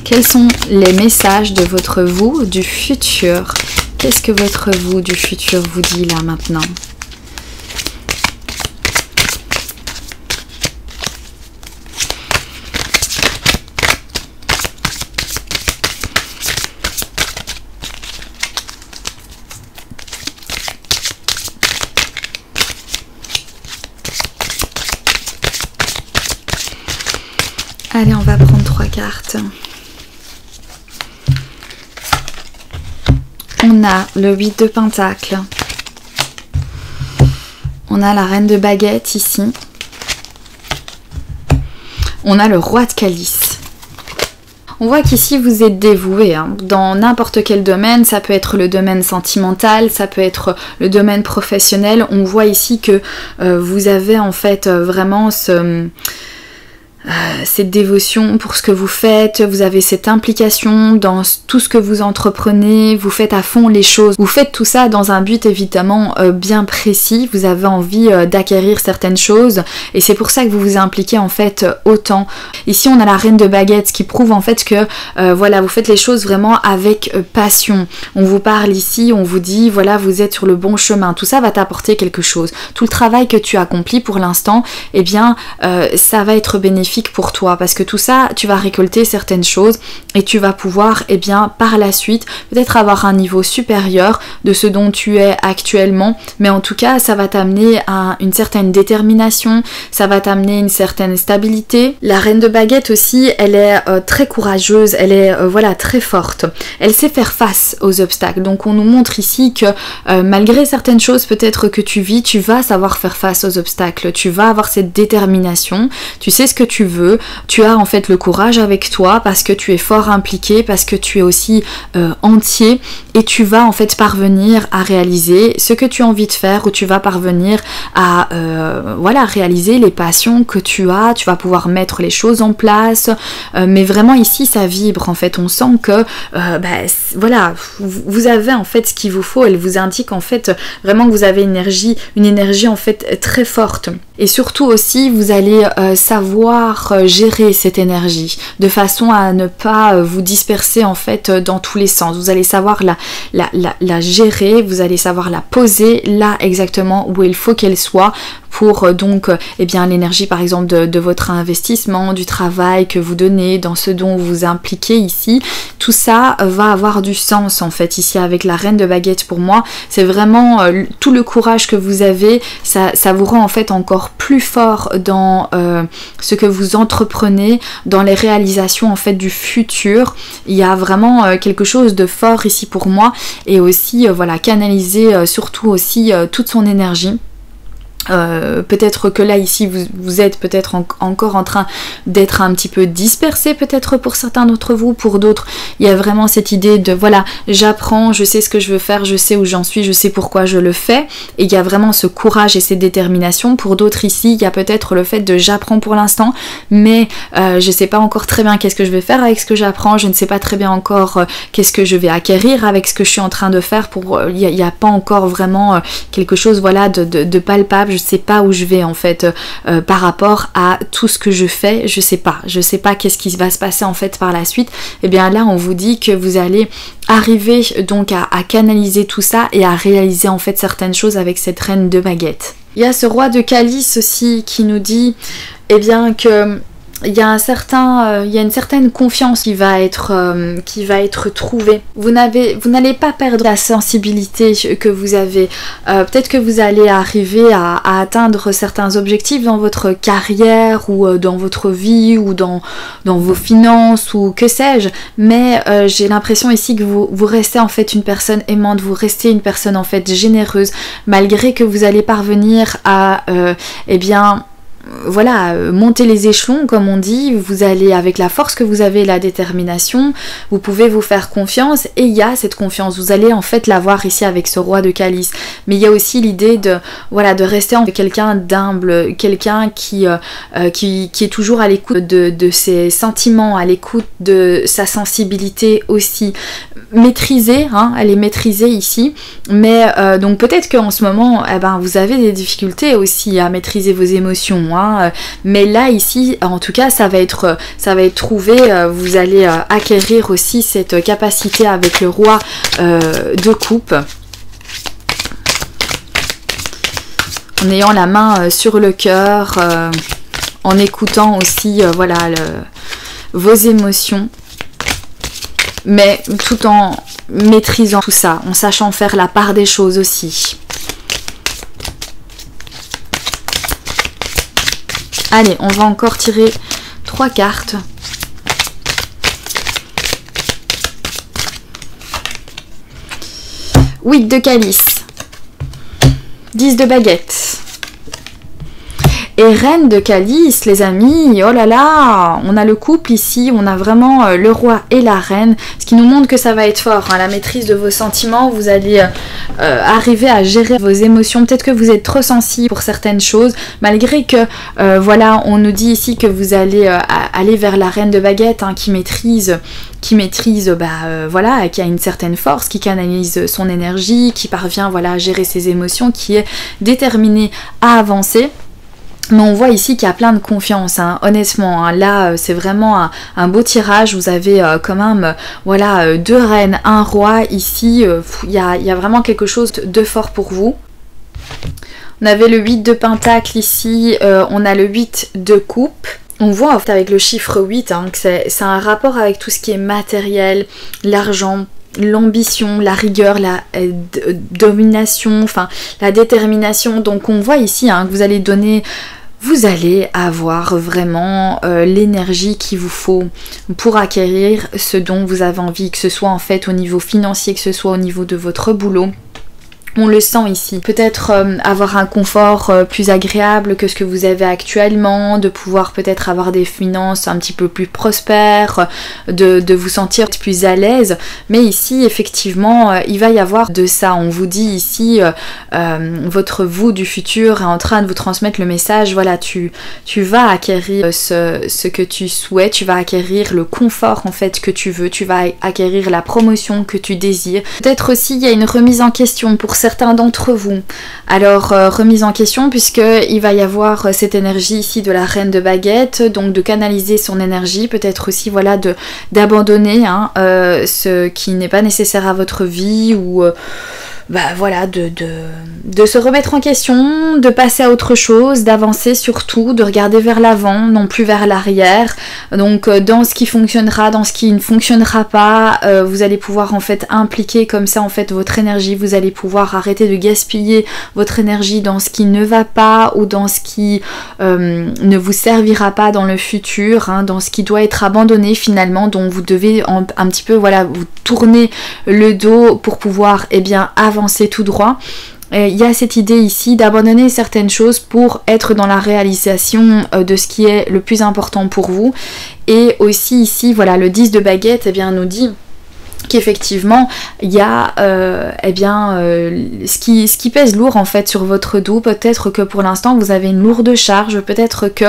Quels sont les messages de votre vous du futur? Qu'est-ce que votre vous du futur vous dit là maintenant? Allez, on va prendre 3 cartes. On a le 8 de Pentacle. On a la Reine de Baguette ici. On a le Roi de Calice. On voit qu'ici vous êtes dévoué dans n'importe quel domaine, ça peut être le domaine sentimental, ça peut être le domaine professionnel. On voit ici que vous avez en fait vraiment cette dévotion pour ce que vous faites, vous avez cette implication dans tout ce que vous entreprenez, vous faites à fond les choses, vous faites tout ça dans un but évidemment bien précis, vous avez envie d'acquérir certaines choses et c'est pour ça que vous vous impliquez en fait autant. Ici on a la Reine de Baguette qui prouve en fait que voilà, vous faites les choses vraiment avec passion. On vous parle ici, on vous dit voilà, vous êtes sur le bon chemin, tout ça va t'apporter quelque chose. Tout le travail que tu accomplis pour l'instant, eh bien ça va être bénéfique pour toi parce que tout ça tu vas récolter certaines choses et tu vas pouvoir par la suite peut-être avoir un niveau supérieur de ce dont tu es actuellement, mais en tout cas ça va t'amener à une certaine détermination, ça va t'amener une certaine stabilité. La Reine de Baguette aussi elle est très courageuse, elle est voilà très forte, elle sait faire face aux obstacles, donc on nous montre ici que malgré certaines choses peut-être que tu vis, tu vas savoir faire face aux obstacles, tu vas avoir cette détermination, tu sais ce que tu veux, tu as en fait le courage avec toi parce que tu es fort impliqué, parce que tu es aussi entier et tu vas en fait parvenir à réaliser ce que tu as envie de faire, ou tu vas parvenir à voilà, réaliser les passions que tu as, tu vas pouvoir mettre les choses en place, mais vraiment ici ça vibre en fait, on sent que voilà, vous avez en fait ce qu'il vous faut, elle vous indique en fait vraiment que vous avez une énergie en fait très forte et surtout aussi vous allez savoir gérer cette énergie de façon à ne pas vous disperser en fait dans tous les sens. Vous allez savoir la gérer, vous allez savoir la poser là exactement où il faut qu'elle soit pour donc l'énergie par exemple de votre investissement, du travail que vous donnez, dans ce dont vous vous impliquez ici. Tout ça va avoir du sens en fait ici avec la Reine de Baguette. Pour moi c'est vraiment tout le courage que vous avez, ça vous rend en fait encore plus fort dans ce que vous entreprenez, dans les réalisations en fait du futur. Il y a vraiment quelque chose de fort ici pour moi, et aussi voilà, canaliser surtout aussi toute son énergie Peut-être que là ici vous êtes peut-être encore en train d'être un petit peu dispersé, peut-être pour certains d'entre vous. Pour d'autres il y a vraiment cette idée de voilà, j'apprends, je sais ce que je veux faire, je sais où j'en suis, je sais pourquoi je le fais, et il y a vraiment ce courage et cette détermination. Pour d'autres ici il y a peut-être le fait de j'apprends pour l'instant, mais je sais pas encore très bien qu'est-ce que je vais faire avec ce que j'apprends, je ne sais pas très bien encore qu'est-ce que je vais acquérir avec ce que je suis en train de faire. Il n'y a pas encore vraiment quelque chose voilà de palpable. Je sais pas où je vais en fait par rapport à tout ce que je fais, je sais pas qu'est-ce qui va se passer en fait par la suite. Et bien là on vous dit que vous allez arriver donc à canaliser tout ça et à réaliser en fait certaines choses avec cette reine de baguette. Il y a ce roi de calice aussi qui nous dit eh bien que il y a une certaine confiance qui va être trouvée. Vous n'allez pas perdre la sensibilité que vous avez. Peut-être que vous allez arriver à atteindre certains objectifs dans votre carrière ou dans votre vie ou dans vos finances ou que sais-je. Mais j'ai l'impression ici que vous restez en fait une personne aimante, vous restez une personne en fait généreuse, malgré que vous allez parvenir à eh bien voilà, monter les échelons comme on dit. Vous allez avec la force que vous avez, la détermination, vous pouvez vous faire confiance et il y a cette confiance, vous allez en fait l'avoir ici avec ce roi de calice. Mais il y a aussi l'idée de voilà, de rester en quelqu'un d'humble, quelqu'un qui est toujours à l'écoute de ses sentiments, à l'écoute de sa sensibilité aussi. Maîtrisée, hein, elle est maîtrisée ici, mais donc peut-être qu'en ce moment eh ben, vous avez des difficultés aussi à maîtriser vos émotions, hein, mais là ici en tout cas ça va être trouvé, vous allez acquérir aussi cette capacité avec le roi de coupe, en ayant la main sur le cœur, en écoutant aussi voilà vos émotions, mais tout en maîtrisant tout ça, en sachant faire la part des choses aussi. Allez, on va encore tirer 3 cartes. Huit de calice, 10 de baguette. Et reine de calice, les amis, oh là là, on a le couple ici, on a vraiment le roi et la reine, ce qui nous montre que ça va être fort, hein, la maîtrise de vos sentiments, vous allez arriver à gérer vos émotions. Peut-être que vous êtes trop sensible pour certaines choses, malgré que, voilà, on nous dit ici que vous allez aller vers la reine de baguette, hein, qui maîtrise, voilà, qui a une certaine force, qui canalise son énergie, qui parvient, voilà, à gérer ses émotions, qui est déterminée à avancer. Mais on voit ici qu'il y a plein de confiance, hein, honnêtement, hein, là c'est vraiment un beau tirage, vous avez quand même voilà, 2 reines, 1 roi ici, il y a vraiment quelque chose de fort pour vous. On avait le 8 de pentacle ici, on a le 8 de coupe. On voit en fait avec le chiffre 8 hein, que c'est un rapport avec tout ce qui est matériel, l'argent, l'ambition, la rigueur, la domination, enfin la détermination. Donc on voit ici hein, que vous allez avoir vraiment l'énergie qu'il vous faut pour acquérir ce dont vous avez envie, que ce soit en fait au niveau financier, que ce soit au niveau de votre boulot. On le sent ici. Peut-être avoir un confort plus agréable que ce que vous avez actuellement, de pouvoir peut-être avoir des finances un petit peu plus prospères, de vous sentir plus à l'aise. Mais ici, effectivement, il va y avoir de ça. On vous dit ici, votre vous du futur est en train de vous transmettre le message, voilà, tu vas acquérir ce que tu souhaites, tu vas acquérir le confort en fait que tu veux, tu vas acquérir la promotion que tu désires. Peut-être aussi, il y a une remise en question pour certains d'entre vous. Alors remise en question puisqu'il va y avoir cette énergie ici de la reine de baguette, donc de canaliser son énergie, peut-être aussi voilà d'abandonner hein, ce qui n'est pas nécessaire à votre vie ou voilà, de se remettre en question, de passer à autre chose, d'avancer surtout, de regarder vers l'avant, non plus vers l'arrière. Donc dans ce qui fonctionnera, dans ce qui ne fonctionnera pas, vous allez pouvoir en fait impliquer comme ça en fait votre énergie, vous allez pouvoir arrêter de gaspiller votre énergie dans ce qui ne va pas ou dans ce qui ne vous servira pas dans le futur, hein, dans ce qui doit être abandonné finalement, dont vous devez un petit peu voilà vous tourner le dos pour pouvoir eh bien avancer tout droit. il y a cette idée ici d'abandonner certaines choses pour être dans la réalisation de ce qui est le plus important pour vous. Et aussi ici, voilà, le 10 de baguette, eh bien, nous dit qu'effectivement il y a ce qui pèse lourd en fait sur votre dos. Peut-être que pour l'instant vous avez une lourde charge, peut-être que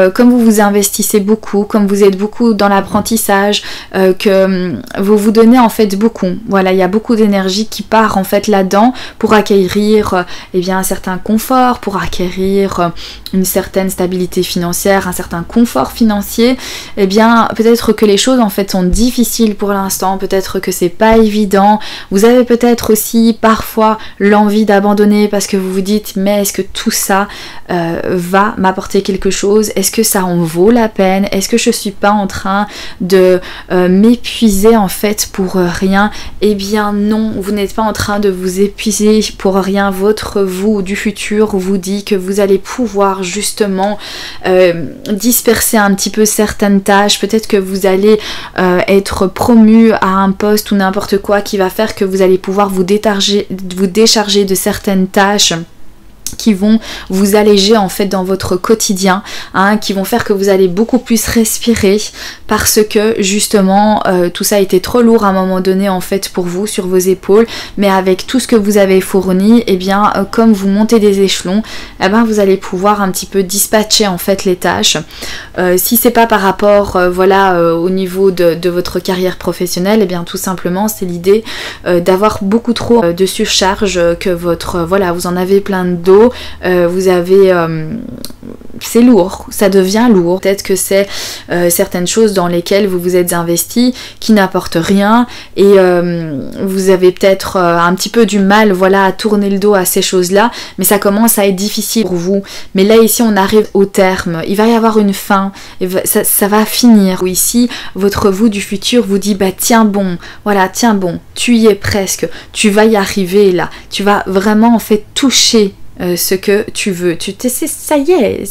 comme vous vous investissez beaucoup, comme vous êtes beaucoup dans l'apprentissage, que vous vous donnez en fait beaucoup. Voilà, il y a beaucoup d'énergie qui part en fait là-dedans pour acquérir un certain confort, pour acquérir une certaine stabilité financière, un certain confort financier. Eh bien peut-être que les choses en fait sont difficiles pour l'instant, peut-être que c'est pas évident, vous avez peut-être aussi parfois l'envie d'abandonner parce que vous vous dites mais est-ce que tout ça va m'apporter quelque chose, est-ce que ça en vaut la peine, est-ce que je suis pas en train de m'épuiser en fait pour rien. Eh bien non, vous n'êtes pas en train de vous épuiser pour rien. Votre vous du futur vous dit que vous allez pouvoir justement disperser un petit peu certaines tâches, peut-être que vous allez être promu à un poste ou n'importe quoi qui va faire que vous allez pouvoir vous décharger de certaines tâches qui vont vous alléger en fait dans votre quotidien, qui vont faire que vous allez beaucoup plus respirer parce que justement tout ça a été trop lourd à un moment donné en fait pour vous sur vos épaules, mais avec tout ce que vous avez fourni, et bien comme vous montez des échelons, vous allez pouvoir un petit peu dispatcher en fait les tâches. Si c'est pas par rapport au niveau de votre carrière professionnelle, et bien tout simplement c'est l'idée d'avoir beaucoup trop de surcharge, que vous en avez plein de dos. Vous avez c'est lourd, ça devient lourd. Peut-être que c'est certaines choses dans lesquelles vous vous êtes investi qui n'apportent rien et vous avez peut-être un petit peu du mal à tourner le dos à ces choses-là, mais ça commence à être difficile pour vous. Mais là ici on arrive au terme, il va y avoir une fin, et ça va finir. Ou ici votre vous du futur vous dit tiens bon, tu y es presque, tu vas y arriver là, tu vas vraiment en fait toucher ce que tu veux, ça y est,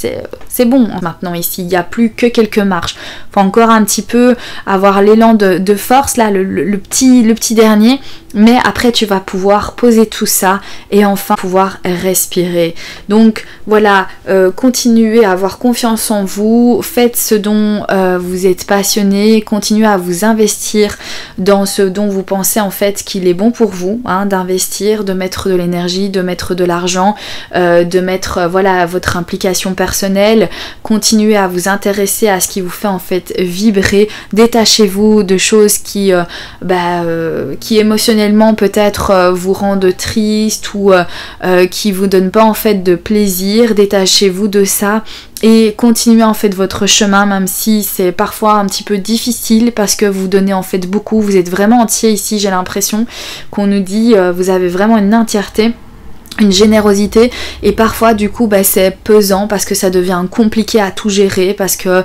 c'est bon maintenant ici, il n'y a plus que quelques marches, faut encore un petit peu avoir l'élan de force là, le petit dernier, mais après tu vas pouvoir poser tout ça et enfin pouvoir respirer. Donc voilà, continuez à avoir confiance en vous, faites ce dont vous êtes passionné, continuez à vous investir dans ce dont vous pensez en fait qu'il est bon pour vous, d'investir, de mettre de l'énergie, de mettre de l'argent, de mettre votre implication personnelle, continuez à vous intéresser à ce qui vous fait en fait vibrer, détachez-vous de choses qui émotionnellement peut-être vous rendent triste ou qui vous donnent pas en fait de plaisir, détachez-vous de ça et continuez en fait votre chemin, même si c'est parfois un petit peu difficile parce que vous donnez en fait beaucoup, vous êtes vraiment entier ici, j'ai l'impression qu'on nous dit vous avez vraiment une entièreté, une générosité, et parfois du coup c'est pesant parce que ça devient compliqué à tout gérer, parce que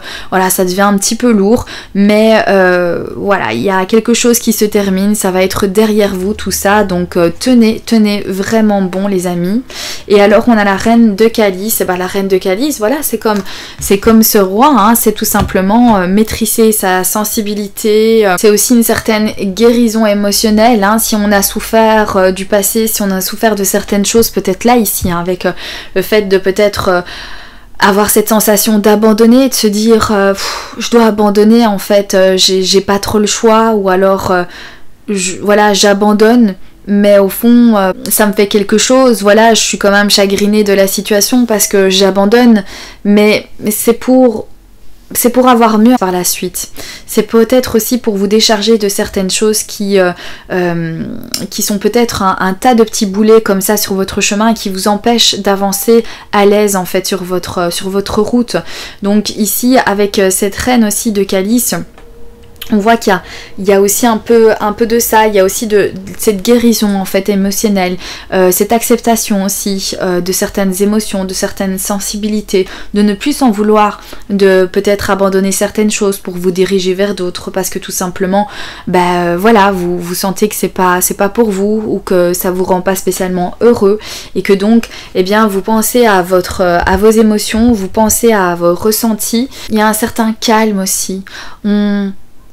ça devient un petit peu lourd, mais il y a quelque chose qui se termine, ça va être derrière vous tout ça, donc tenez vraiment bon les amis. Et alors on a la reine de calice, la reine de calice, c'est comme ce roi, c'est tout simplement maîtriser sa sensibilité, c'est aussi une certaine guérison émotionnelle, si on a souffert du passé, si on a souffert de certaines choses, peut-être là ici, avec le fait de peut-être avoir cette sensation d'abandonner, de se dire je dois abandonner en fait, j'ai pas trop le choix, ou alors j'abandonne, mais au fond ça me fait quelque chose, je suis quand même chagrinée de la situation parce que j'abandonne, mais c'est pour avoir mieux par la suite. C'est peut-être aussi pour vous décharger de certaines choses qui sont peut-être un tas de petits boulets comme ça sur votre chemin et qui vous empêchent d'avancer à l'aise en fait sur votre route. Donc ici avec cette reine aussi de calice, on voit qu'il y a aussi un peu de ça, il y a aussi de cette guérison en fait émotionnelle, cette acceptation aussi de certaines émotions, de certaines sensibilités, de ne plus s'en vouloir, de peut-être abandonner certaines choses pour vous diriger vers d'autres parce que tout simplement vous sentez que c'est pas pour vous, ou que ça vous rend pas spécialement heureux, et que donc vous pensez à vos émotions, vous pensez à vos ressentis. Il y a un certain calme aussi,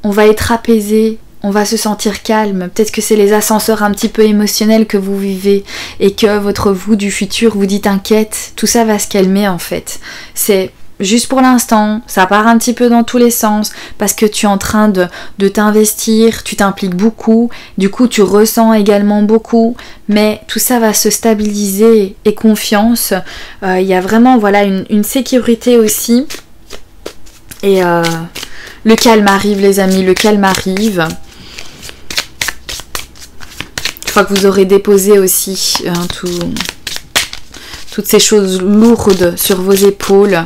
on va être apaisé on va se sentir calme. Peut-être que c'est les ascenseurs un petit peu émotionnels que vous vivez et que votre vous du futur vous dit t'inquiète, tout ça va se calmer en fait. C'est juste pour l'instant, ça part un petit peu dans tous les sens parce que tu es en train de t'investir, tu t'impliques beaucoup, du coup tu ressens également beaucoup, mais tout ça va se stabiliser et confiance. Il y a vraiment voilà une sécurité aussi et le calme arrive les amis, le calme arrive. Une fois que vous aurez déposé aussi toutes ces choses lourdes sur vos épaules,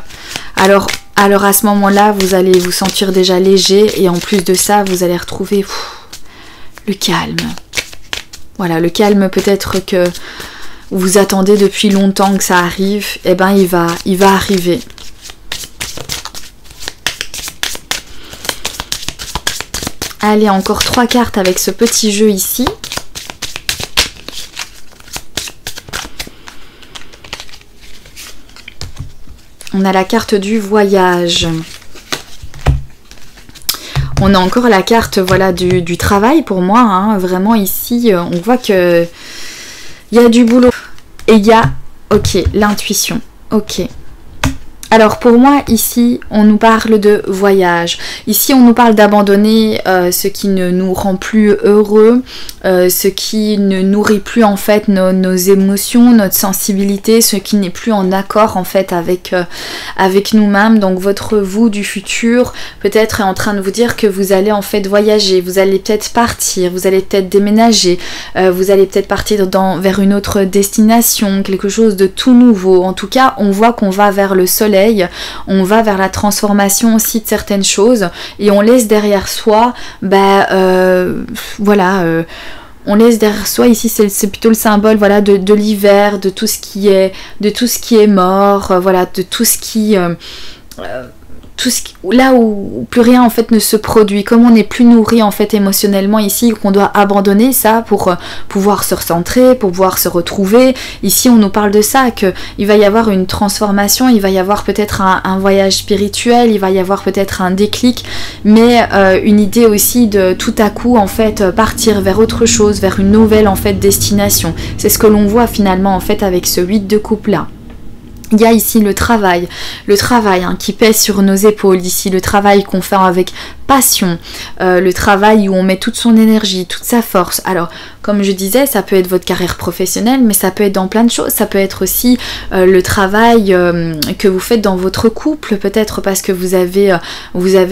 alors à ce moment-là, vous allez vous sentir déjà léger et en plus de ça, vous allez retrouver le calme. Voilà, le calme peut-être que vous attendez depuis longtemps que ça arrive, et ben il va arriver. Allez, encore 3 cartes avec ce petit jeu ici. On a la carte du voyage. On a encore la carte voilà, du travail pour moi. Hein. Vraiment ici, on voit que il y a du boulot. Et il y a, ok, l'intuition. Ok. Alors pour moi ici on nous parle de voyage, ici on nous parle d'abandonner ce qui ne nous rend plus heureux, ce qui ne nourrit plus en fait nos émotions, notre sensibilité, ce qui n'est plus en accord en fait avec nous-mêmes. Donc votre vous du futur peut-être est en train de vous dire que vous allez en fait voyager, vous allez peut-être partir, vous allez peut-être déménager, vous allez peut-être partir vers une autre destination, quelque chose de tout nouveau. En tout cas on voit qu'on va vers le soleil. On va vers la transformation aussi de certaines choses et on laisse derrière soi, on laisse derrière soi, ici c'est plutôt le symbole voilà, de l'hiver, de tout ce qui est mort, voilà, de tout ce qui... là où plus rien en fait ne se produit, comme on n'est plus nourri en fait émotionnellement ici, qu'on doit abandonner ça pour pouvoir se recentrer, pour pouvoir se retrouver. Ici on nous parle de ça, qu'il va y avoir une transformation, il va y avoir peut-être un voyage spirituel, il va y avoir peut-être un déclic, mais une idée aussi de tout à coup en fait partir vers autre chose, vers une nouvelle en fait destination. C'est ce que l'on voit finalement en fait avec ce 8 de coupe là. Il y a ici le travail hein, qui pèse sur nos épaules, ici le travail qu'on fait avec passion, le travail où on met toute son énergie, toute sa force. Alors comme je disais, ça peut être votre carrière professionnelle, mais ça peut être dans plein de choses, ça peut être aussi le travail que vous faites dans votre couple, peut-être parce que vous avez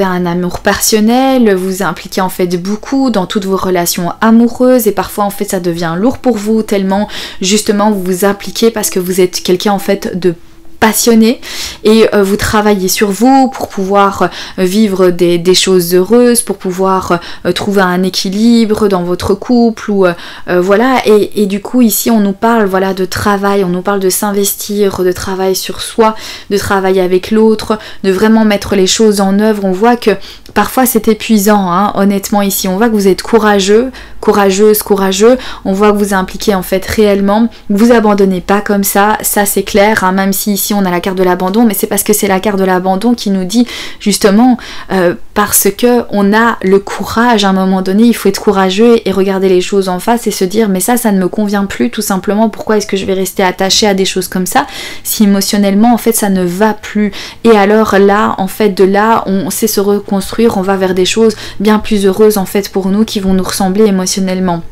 un amour passionnel, vous impliquez en fait beaucoup dans toutes vos relations amoureuses et parfois en fait ça devient lourd pour vous tellement justement vous vous impliquez parce que vous êtes quelqu'un en fait de passionné et vous travaillez sur vous pour pouvoir vivre des choses heureuses, pour pouvoir trouver un équilibre dans votre couple ou voilà et du coup ici on nous parle voilà de travail, on nous parle de s'investir, de travail sur soi, de travailler avec l'autre, de vraiment mettre les choses en œuvre. On voit que parfois c'est épuisant hein, honnêtement ici, on voit que vous êtes courageux, on voit que vous impliquez en fait réellement, vous abandonnez pas comme ça c'est clair hein, même si ici on a la carte de l'abandon, mais c'est parce que c'est la carte de l'abandon qui nous dit justement parce que on a le courage à un moment donné, il faut être courageux et regarder les choses en face et se dire mais ça ne me convient plus tout simplement, pourquoi est-ce que je vais rester attachée à des choses comme ça si émotionnellement en fait ça ne va plus. Et alors là en fait de là on sait se reconstruire, on va vers des choses bien plus heureuses en fait pour nous qui vont nous ressembler émotionnellement.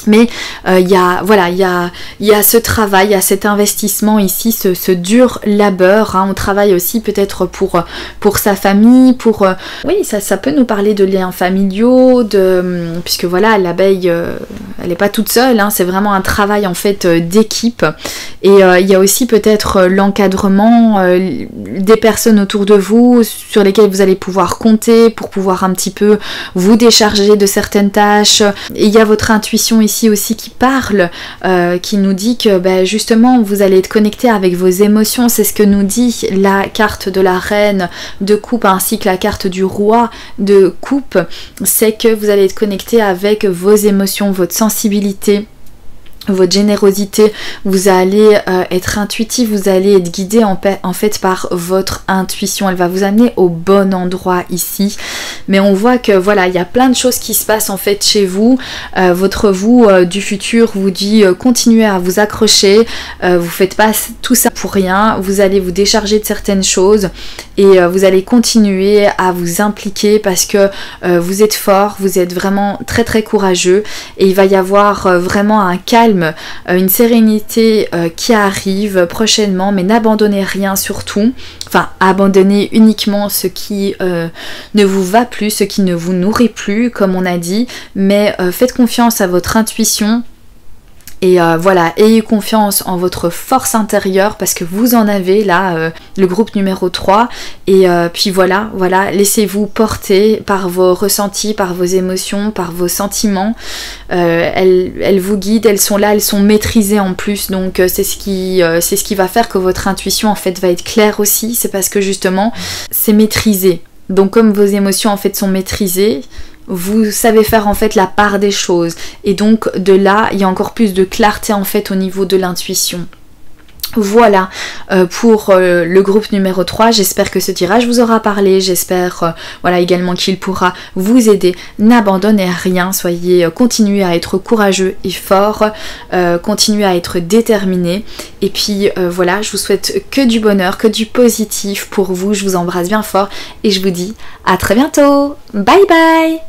Mais il y a ce travail, il y a cet investissement ici, ce dur labeur, hein. On travaille aussi peut-être pour sa famille, oui ça peut nous parler de liens familiaux, puisque voilà l'abeille elle n'est pas toute seule, hein. C'est vraiment un travail en fait d'équipe et il y a aussi peut-être l'encadrement des personnes autour de vous sur lesquelles vous allez pouvoir compter pour pouvoir un petit peu vous décharger de certaines tâches. Et il y a votre intuition ici aussi qui parle, qui nous dit que justement vous allez être connecté avec vos émotions, c'est ce que nous dit la carte de la reine de coupe ainsi que la carte du roi de coupe, c'est que vous allez être connecté avec vos émotions, votre sensibilité, votre générosité, vous allez être intuitif, vous allez être guidé en fait par votre intuition, elle va vous amener au bon endroit ici. mais on voit que voilà, il y a plein de choses qui se passent en fait chez vous. Votre vous du futur vous dit continuez à vous accrocher, vous faites pas tout ça pour rien, vous allez vous décharger de certaines choses et vous allez continuer à vous impliquer parce que vous êtes fort, vous êtes vraiment très très courageux et il va y avoir vraiment un calme, une sérénité qui arrive prochainement, mais n'abandonnez rien surtout, enfin abandonnez uniquement ce qui ne vous va plus, ce qui ne vous nourrit plus comme on a dit, mais faites confiance à votre intuition. Et voilà, ayez confiance en votre force intérieure parce que vous en avez là, le groupe numéro 3. Et puis voilà, laissez-vous porter par vos ressentis, par vos émotions, par vos sentiments. Elles vous guident, elles sont là, elles sont maîtrisées en plus. Donc c'est ce qui va faire que votre intuition en fait va être claire aussi. C'est parce que justement, c'est maîtrisé. Donc comme vos émotions en fait sont maîtrisées, vous savez faire en fait la part des choses et donc de là il y a encore plus de clarté en fait au niveau de l'intuition. Voilà pour le groupe numéro 3, j'espère que ce tirage vous aura parlé, j'espère voilà également qu'il pourra vous aider. N'abandonnez rien, continuez à être courageux et fort, continuez à être déterminé et puis voilà, je vous souhaite que du bonheur, que du positif pour vous, je vous embrasse bien fort et je vous dis à très bientôt, bye bye.